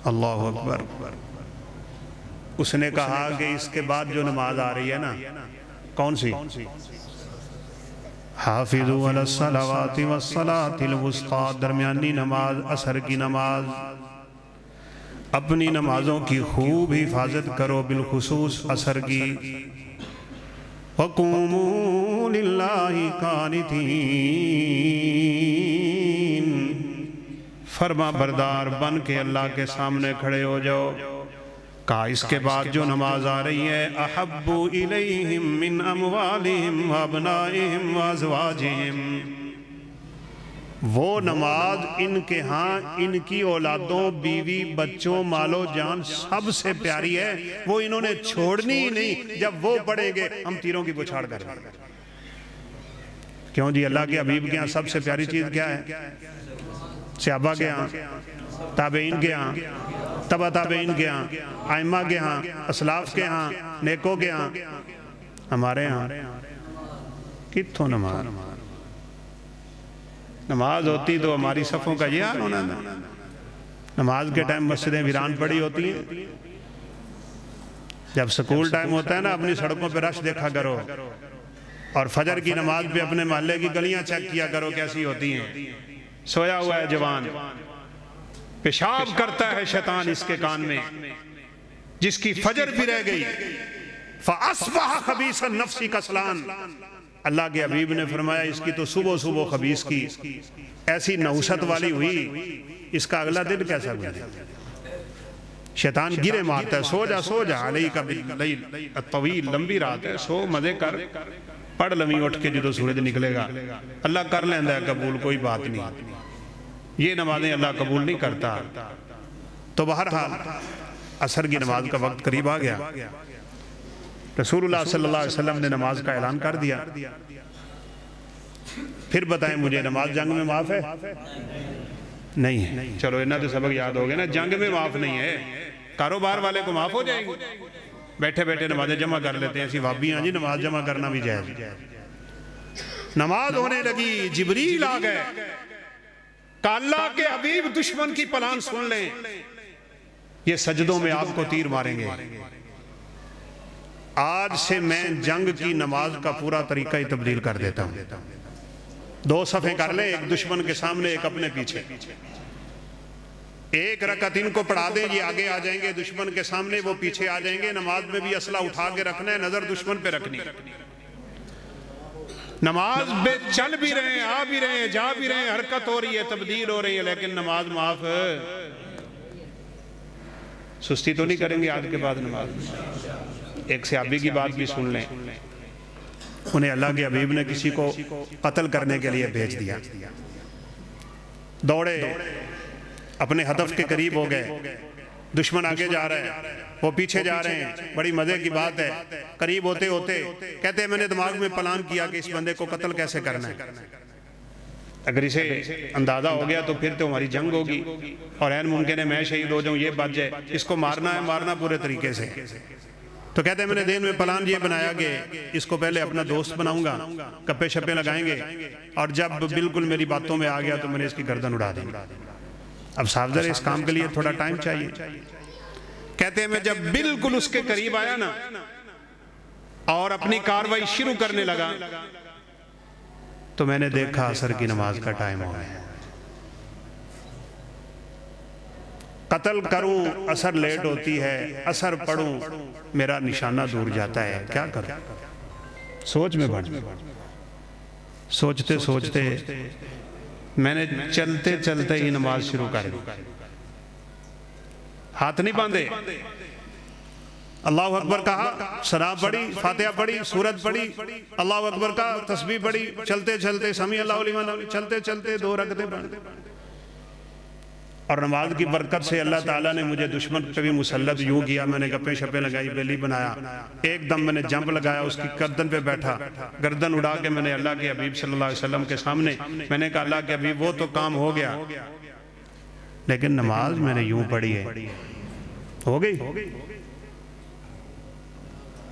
اللہ اکبر۔ اس نے کہا کہ اس کے بعد جو نماز آ رہی ہے نا، کون سی؟ حافظوا علی الصلوات والصلاۃ الوسطیٰ، درمیانی نماز، عصر کی نماز، اپنی نمازوں کی خوب حفاظت کرو، بالخصوص عصر کی۔ وَقُومُوا لِلَّهِ قَانِتِينَ، فرما بردار بن کے اللہ کے سامنے کھڑے ہو جاؤ۔ کہا اس کے بعد جو نماز آ رہی ہے، احب الیہم من اموالہم وابنائہم وازواجہم، وہ نماز ان کے ہاں ان کی اولادوں، بیوی، بچوں، مال و جان سب سے پیاری ہے، وہ انہوں نے چھوڑنی ہی نہیں، جب وہ پڑھیں گے ہم تیروں کی بچھاڑ کر دیں گے۔ کیوں جی؟ اللہ کے حبیب کے ہاں سب سے پیاری چیز کیا ہے؟ صحابہ کے ہاں، تابعین کے ہاں، تبع تابعین کے ہاں، ائمہ کے ہاں، اسلاف کے ہاں، نیکوں کے ہاں، ہمارے ہاں کتوں نماز ہوتی تو ہماری صفوں کا یہ حال ہونا تھا۔ نماز کے ٹائم مسجدیں ویران پڑی ہوتی ہیں، جب سکول ٹائم ہوتا ہے نا اپنی سڑکوں پہ رش دیکھا کرو، اور فجر کی نماز پہ اپنے محلے کی گلیاں چیک کیا کرو کیسی ہوتی ہیں۔ سویا ہوا ہے جوان، پیشاب کرتا ہے شیطان اس کے کان میں، جس کی فجر بھی رہ گئی فَأَصْبَحَ خَبِيثَ النَّفْسِ كَسْلَانَ، اللہ کے حبیب نے فرمایا اس کی تو صبح صبح خبیث کی ایسی نحوست والی ہوئی، اس کا اگلا دن کیسا گزرے۔ شیطان گرے مارتا ہے، سو جا علیکا باللیل الطویل، لمبی رات ہے، سو مزے کر، پڑھ لمیں اٹھ کے جدو سورج نکلے گا، اللہ کر لیندہ ہے قبول، کوئی بات نہیں۔ یہ نمازیں اللہ قبول نہیں کرتا۔ تو بہرحال عصر کی نماز کا وقت قریب آ گیا، رسول اللہ صلی اللہ علیہ وسلم نے نماز کا اعلان کر دیا۔ پھر بتائیں مجھے، نماز جنگ میں معاف ہے؟ نہیں ہے۔ چلو انہاں تو سبق یاد ہو گئے نا، جنگ میں معاف نہیں ہے، کاروبار والے کو معاف ہو جائے گی، بیٹھے بیٹھے نمازیں جمع کر لیتے ہیں، ایسی وابی ہیں جی نماز جمع کرنا بھی جائز۔ نماز ہونے لگی، جبریل آ گئے، کہ اللہ کے حبیب دشمن کی پلان سن لیں، یہ سجدوں میں آپ کو تیر ماریں گے۔ آج سے میں جنگ کی نماز کا پورا طریقہ ہی تبدیل کر دیتا ہوں، 2 صفیں کر لیں، ایک دشمن کے سامنے ایک اپنے پیچھے، ایک رکعت ان کو پڑھا دیں، یہ آگے آ جائیں گے دشمن کے سامنے، وہ پیچھے آ جائیں گے۔ نماز میں بھی اسلحہ اٹھا کے رکھنا ہے، نظر دشمن پہ رکھنی ہے۔ نماز میں چل بھی رہے ہیں، آ بھی رہے ہیں، جا بھی رہے ہیں، حرکت ہو رہی ہے، تبدیل ہو رہی ہے، لیکن نماز معاف ہے۔ سستی تو نہیں کریں گے آج کے بعد نماز میں۔ ایک صحابی کی بات بھی سن لیں، انہیں اللہ کے حبیب نے کسی کو قتل کرنے کے لیے بھیج دیا، دوڑے اپنے ہدف کے قریب ہو گئے، دشمن آگے جا رہا ہے، وہ پیچھے جا رہے ہیں، بڑی مزے کی بات ہے، قریب ہوتے ہوتے کہتے ہیں میں نے دماغ میں پلان کیا کہ اس بندے کو قتل کیسے کرنا ہے، اگر اسے اندازہ ہو گیا تو پھر تو ہماری جنگ ہوگی، اور عین ممکن ہے میں شہید ہو جاؤں، یہ بات جائے، اس کو مارنا ہے، مارنا پورے طریقے سے۔ تو کہتے ہیں میں نے دین میں پلان یہ بنایا کہ اس کو پہلے اپنا دوست بناؤں گا، کپے شپے لگائیں گے، اور جب بالکل میری باتوں میں آ گیا تو میں نے اس کی گردن اڑا دی۔ اب صاحب ذرا اس کام کے لیے تھوڑا ٹائم چاہیے۔ کہتے ہیں میں جب بالکل اس کے قریب آیا نا اور اپنی کاروائی شروع کرنے لگا تو میں نے دیکھا عصر کی نماز کا ٹائم ہو گیا۔ قتل کروں عصر لیٹ ہوتی ہے، عصر پڑھوں میرا نشانہ دور جاتا ہے، کیا کروں؟ سوچ میں بڑھ، سوچتے سوچتے میں نے چلتے چلتے ہی نماز شروع کر دی، ہاتھ نہیں باندھے، اللہ اکبر کہا، سلام پڑھی، فاتحہ پڑھی، سورت پڑھی، اللہ اکبر کہا، تسبیح پڑھی، چلتے چلتے سمیع اللہ لمن حمدہ، چلتے چلتے 2 رکعتیں پڑھی، اور نماز کی برکت سے اللہ تعالیٰ نے مجھے دشمن پہ بھی مسلط یوں کیا، میں نے گپیں شپیں لگائی، بیلی بنایا، ایک دم میں نے جمپ لگایا، اس کی گردن پہ بیٹھا، گردن اڑا کے میں نے اللہ کے حبیب صلی اللہ علیہ وسلم کے سامنے میں نے کہا اللہ کے حبیب وہ تو کام ہو گیا، لیکن نماز میں نے یوں پڑھی ہے، ہو گئی؟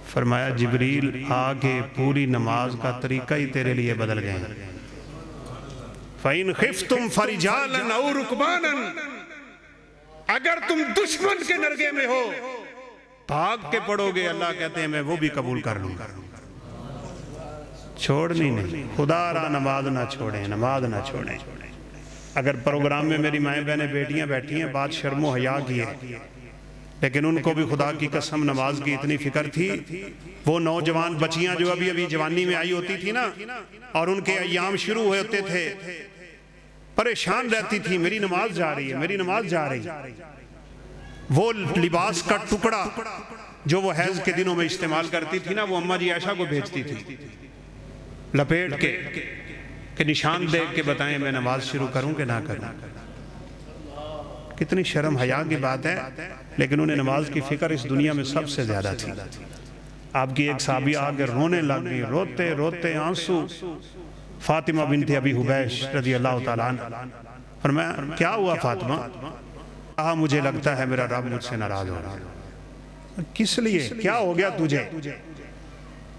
فرمایا جبریل آگے پوری نماز کا طریقہ ہی تیرے لیے بدل گئے ہیں۔ فَإِنْ خِفْتُمْ فَرِجَالًا أَوْ رُكْبَانًا، اگر تم دشمن کے نرگے میں ہو بھاگ کے پڑھو گے، اللہ کہتے ہیں میں وہ بھی قبول کر لوں گا۔ چھوڑنی نہیں، خدا را نماز نہ چھوڑیں، نماز نہ چھوڑیں۔ اگر پروگرام میں میری مائیں بہنیں بیٹیاں بیٹھی ہیں، بات شرم و حیا کی ہے، لیکن ان کو بھی خدا کی قسم نماز کی اتنی فکر تھی، وہ نوجوان بچیاں جو ابھی جوانی میں آئی ہوتی تھی نا، اور ان کے ایام شروع ہوتے تھے، پریشان رہتی تھی میری نماز جا رہی ہے، میری نماز جا رہی ہے۔ وہ لباس کا ٹکڑا جو وہ حیض کے دنوں میں استعمال کرتی تھی نا، وہ اماں جی عائشہ کو بھیجتی تھی لپیٹ کے کہ نشان دیکھ کے بتائیں میں نماز شروع کروں کہ نہ کروں۔ کتنی شرم حیا کی بات ہے، لیکن انہیں نماز کی فکر اس دنیا میں سب سے زیادہ تھی۔ آپ کی ایک صحابی آگے رونے لگ گئی، روتے روتے آنسو، فاطمہ بنت ابی حبیش رضی اللہ تعالیٰ عنہ۔ فرمایا کیا ہوا فاطمہ؟ کہا مجھے لگتا ہے میرا رب مجھ سے ناراض ہو رہا ہے۔ کس لیے؟ کیا ہو گیا تجھے؟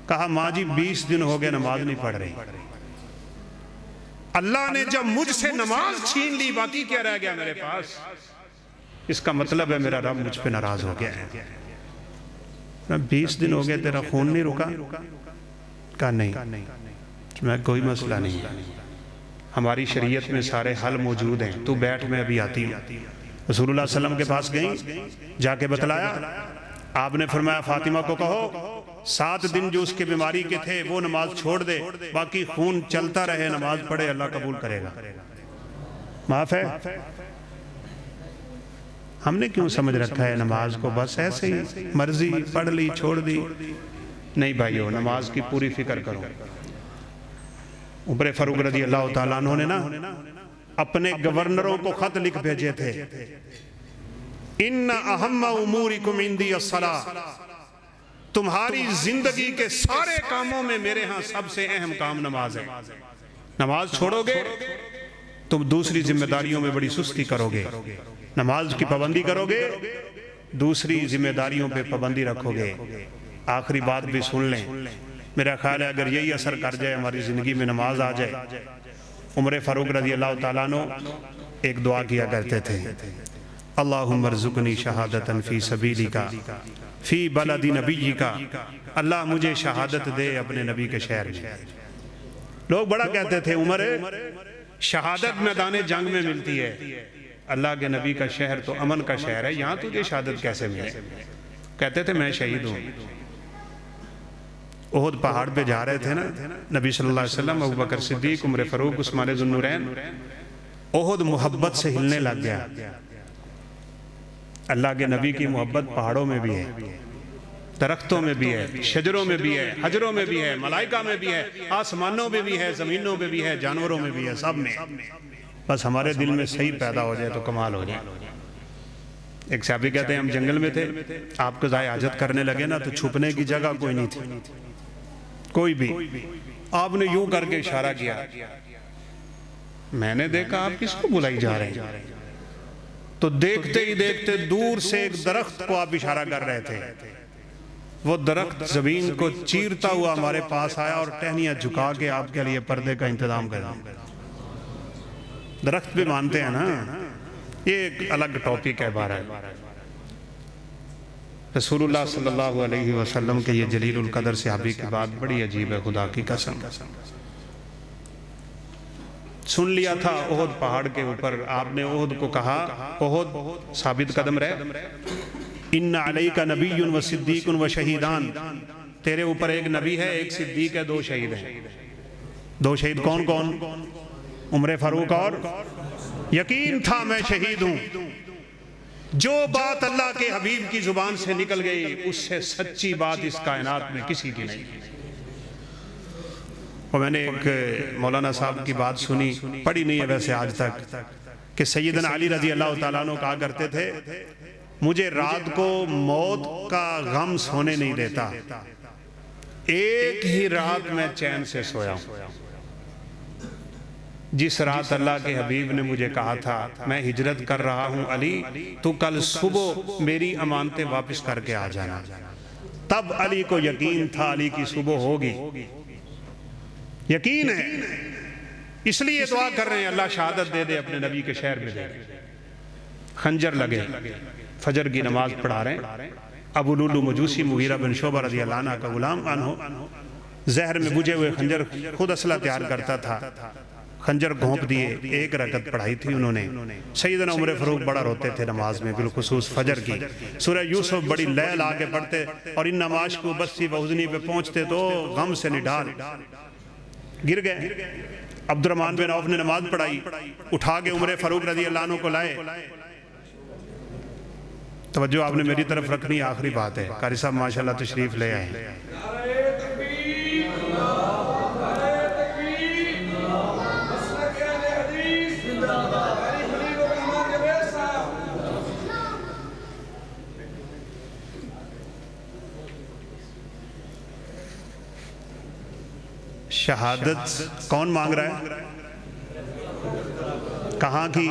کہا ماں جی 20 دن ہو گئے نماز نہیں پڑھ رہی۔ اللہ نے جب مجھ سے نماز چھین لی باقی کیا رہ گیا میرے پاس؟ اس کا مطلب ہے میرا رب مجھ پہ ناراض ہو گیا ہے۔ 20 دن ہو گئے تیرا خون نہیں رکا؟ کہا نہیں، میں کوئی مسئلہ نہیں ہے، ہماری شریعت میں سارے حل موجود ہیں، تو بیٹھ میں ابھی آتی ہوں۔ رسول اللہ صلی اللہ علیہ وسلم کے پاس گئیں، جا کے بتلایا، آپ نے فرمایا فاطمہ کو کہو 7 دن جو اس کے بیماری کے تھے وہ نماز چھوڑ دے، باقی خون چلتا رہے، نماز پڑھے، اللہ قبول کرے گا۔ معاف ہے؟ ہم نے کیوں سمجھ رکھا ہے نماز کو بس ایسے ہی مرضی پڑھ لی چھوڑ دی؟ نہیں بھائیو، نماز کی پوری فکر کرو۔ عمر فاروق رضی اللہ تعالیٰ عنہ نے نا اپنے گورنروں کو خط لکھ بھیجے تھے، ان اہم امورکم عندی الصلاۃ، تمہاری زندگی کے سارے کاموں میں میرے ہاں سب سے اہم کام نماز ہے۔ نماز چھوڑو گے تم دوسری ذمہ داریوں میں بڑی سستی کرو گے، نماز کی پابندی کرو گے دوسری ذمہ داریوں پہ پابندی رکھو گے۔ آخری بات بھی سن لیں، میرا خیال ہے اگر یہی اثر کر جائے ہماری زندگی میں نماز آ جائے۔ عمر فاروق رضی اللہ تعالیٰ عنہ ایک دعا کیا کرتے تھے، اللہم ارزقنی شہادتا فی سبیلک فی بلد نبیک، اللہ مجھے شہادت دے اپنے نبی کے شہر میں۔ لوگ بڑا کہتے تھے عمر شہادت میدان جنگ میں ملتی ہے، اللہ کے نبی کا شہر تو امن کا شہر ہے، یہاں تجھے شہادت کیسے ملے؟ کہتے تھے میں شہید ہوں۔ احد پہاڑ پہ جا رہے تھے نا نبی صلی اللہ علیہ وسلم، ابوبکر صدیق، عمر فاروق، عثمان ذو النورین، احد محبت سے ہلنے لگ گیا۔ اللہ کے نبی کی محبت پہاڑوں میں بھی ہے، درختوں میں بھی ہے، شجروں میں بھی ہے، حجروں میں بھی ہے، ملائکہ میں بھی ہے، آسمانوں میں بھی ہے، زمینوں میں بھی ہے، جانوروں میں بھی ہے، سب میں۔ بس ہمارے دل میں صحیح پیدا ہو جائے تو کمال ہو جائے۔ ایک صحابی کہتے ہیں ہم جنگل میں تھے، آپ کو ضائع حاجت کرنے لگے نا تو چھپنے کی جگہ کوئی نہیں تھی، کوئی بھی۔ آپ نے یوں کر کے اشارہ کیا، میں نے دیکھا آپ کس کو بلائی جا رہے ہیں، تو دیکھتے ہی دیکھتے دور سے ایک درخت کو آپ اشارہ کر رہے تھے، وہ درخت زمین کو چیرتا ہوا ہمارے پاس آیا اور ٹہنیاں جھکا کے آپ کے لیے پردے کا انتظام کر دیا۔ درخت بھی مانتے ہیں نا، یہ ایک الگ ٹاپک ہے بارہ۔ رسول اللہ صلی اللہ علیہ وسلم کے یہ جلیل القدر صحابی کی بات بڑی عجیب ہے، خدا کی قسم۔ سن لیا تھا احد پہاڑ کے اوپر، آپ نے احد کو کہا احد ثابت قدم رہے، ان علیک نبی و صدیق و شہیدان، تیرے اوپر ایک نبی ہے، ایک صدیق ہے، 2 شہید ہیں۔ 2 شہید کون کون؟ عمر فاروق اور یقین تھا میں شہید ہوں۔ جو بات اللہ کے حبیب کی زبان سے نکل گئی اس سے سچی بات اس کائنات میں کسی کی نہیں۔ اور میں نے ایک مولانا صاحب کی بات سنی، پڑھی نہیں ہے ویسے آج تک، کہ سیدنا علی رضی اللہ تعالیٰ عنہ کہا کرتے تھے مجھے رات کو موت کا غم سونے نہیں دیتا، ایک ہی رات میں چین سے سویا ہوں، جس رات اللہ کے حبیب نے مجھے کہا تھا میں ہجرت کر رہا ہوں علی، تو کل صبح میری امانتیں واپس کر کے آ جانا۔ تب علی کو یقین تھا علی کی صبح ہوگی، یقین ہے، اس لیے دعا کر رہے ہیں اللہ شہادت دے دے اپنے نبی کے شہر میں دے۔ خنجر لگے، فجر کی نماز پڑھا رہے ہیں، ابو لولو مجوسی مغیرہ بن شعبہ رضی اللہ عنہ کا غلام عنہ زہر میں بجھے ہوئے خنجر خود اسلحہ تیار کرتا تھا، خنجر گھونپ دیے، ایک رکعت پڑھائی تھی انہوں نے۔ سیدنا عمر فاروق بڑا روتے تھے نماز میں، بالخصوص فجر کی سورہ یوسف بڑی لیل آگے پڑھتے، اور ان نماز کو بستی وحزنی پہ پہنچتے تو غم سے نڈال گر گئے۔ عبد الرحمن بن عوف نے نماز پڑھائی، اٹھا کے عمر فاروق رضی اللہ عنہ کو لائے۔ توجہ آپ نے میری طرف رکھنی، آخری بات ہے، قاری صاحب ماشاءاللہ تشریف لے آئے۔ شہادت کون مانگ رہا ہے؟ کہاں کی؟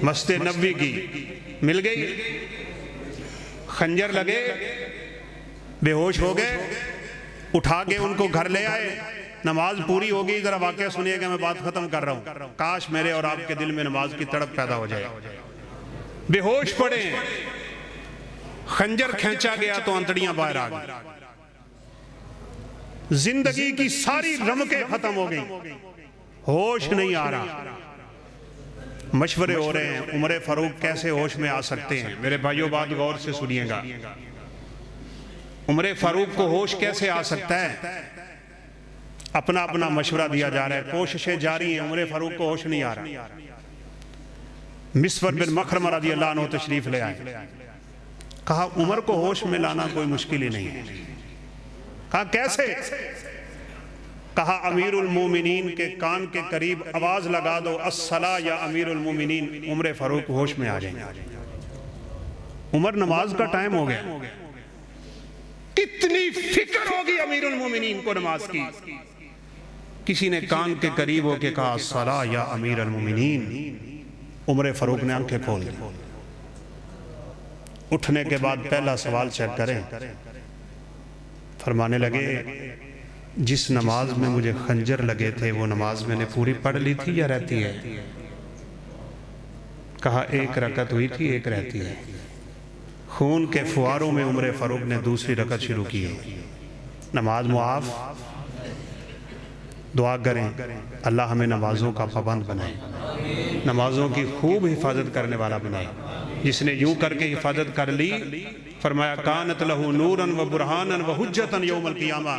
مسجد نبوی کی، مل گئی؟ خنجر لگے، بے ہوش ہو گئے، اٹھا کے ان کو گھر لے آئے، نماز پوری ہوگی، ذرا واقعہ سنیے کہ میں بات ختم کر رہا ہوں، کاش میرے اور آپ کے دل میں نماز کی تڑپ پیدا ہو جائے۔ بے ہوش پڑے، خنجر کھینچا گیا تو انتڑیاں باہر آ گئی، زندگی کی ساری رمقیں ختم ہو گئی، ہوش نہیں آ رہا۔ مشورے ہو رہے ہیں عمر فاروق کیسے ہوش میں آ سکتے ہیں۔ میرے بھائیوں بات غور سے سنیے گا، عمر فاروق کو ہوش کیسے آ سکتا ہے؟ اپنا اپنا مشورہ دیا جا رہا ہے، کوششیں جاری ہیں، عمر فاروق کو ہوش نہیں آ رہا۔ مسور بن مخرمہ رضی اللہ عنہ تشریف لے آئے، کہا عمر کو ہوش میں لانا کوئی مشکل ہی نہیں ہے۔ کہا کیسے؟ کہا امیر المومنین کے کان کے قریب آواز لگا دو الصلاۃ یا امیر المومنین، عمر فاروق ہوش میں آ جائیں گے۔ عمر نماز کا ٹائم ہو گیا، کتنی فکر ہوگی امیر المومنین کو نماز کی۔ کسی نے کان کے قریب ہو کے کہا الصلاۃ یا امیر المومنین، عمر فاروق نے آنکھیں کھول دی۔ اٹھنے کے بعد پہلا سوال چیک کریں، فرمانے لگے جس نماز میں مجھے خنجر لگے تھے وہ نماز میں نے پوری پڑھ لی تھی یا رہتی ہے؟ کہا ایک رکعت ہوئی تھی، ایک رہتی ہے۔ خون کے فواروں میں عمر فاروق نے دوسری رکعت شروع کی ہے۔ نماز معاف، دعا کریں اللہ ہمیں نمازوں کا پابند بنائے، نمازوں کی خوب حفاظت کرنے والا بنائے۔ جس نے یوں کر کے حفاظت کر لی، فرمایا کانت لہو نوراً و برہاناً و حجتاً یوم القیامہ،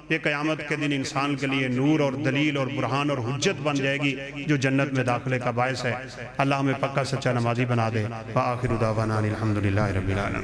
یہ قیامت کے دن انسان کے لیے نور اور دلیل اور برہان اور حجت بن جائے گی جو جنت میں داخلے کا باعث ہے۔ اللہ ہمیں پکا سچا نمازی بنا دے۔ وآخر دعوانا الحمدللہ رب العالمین۔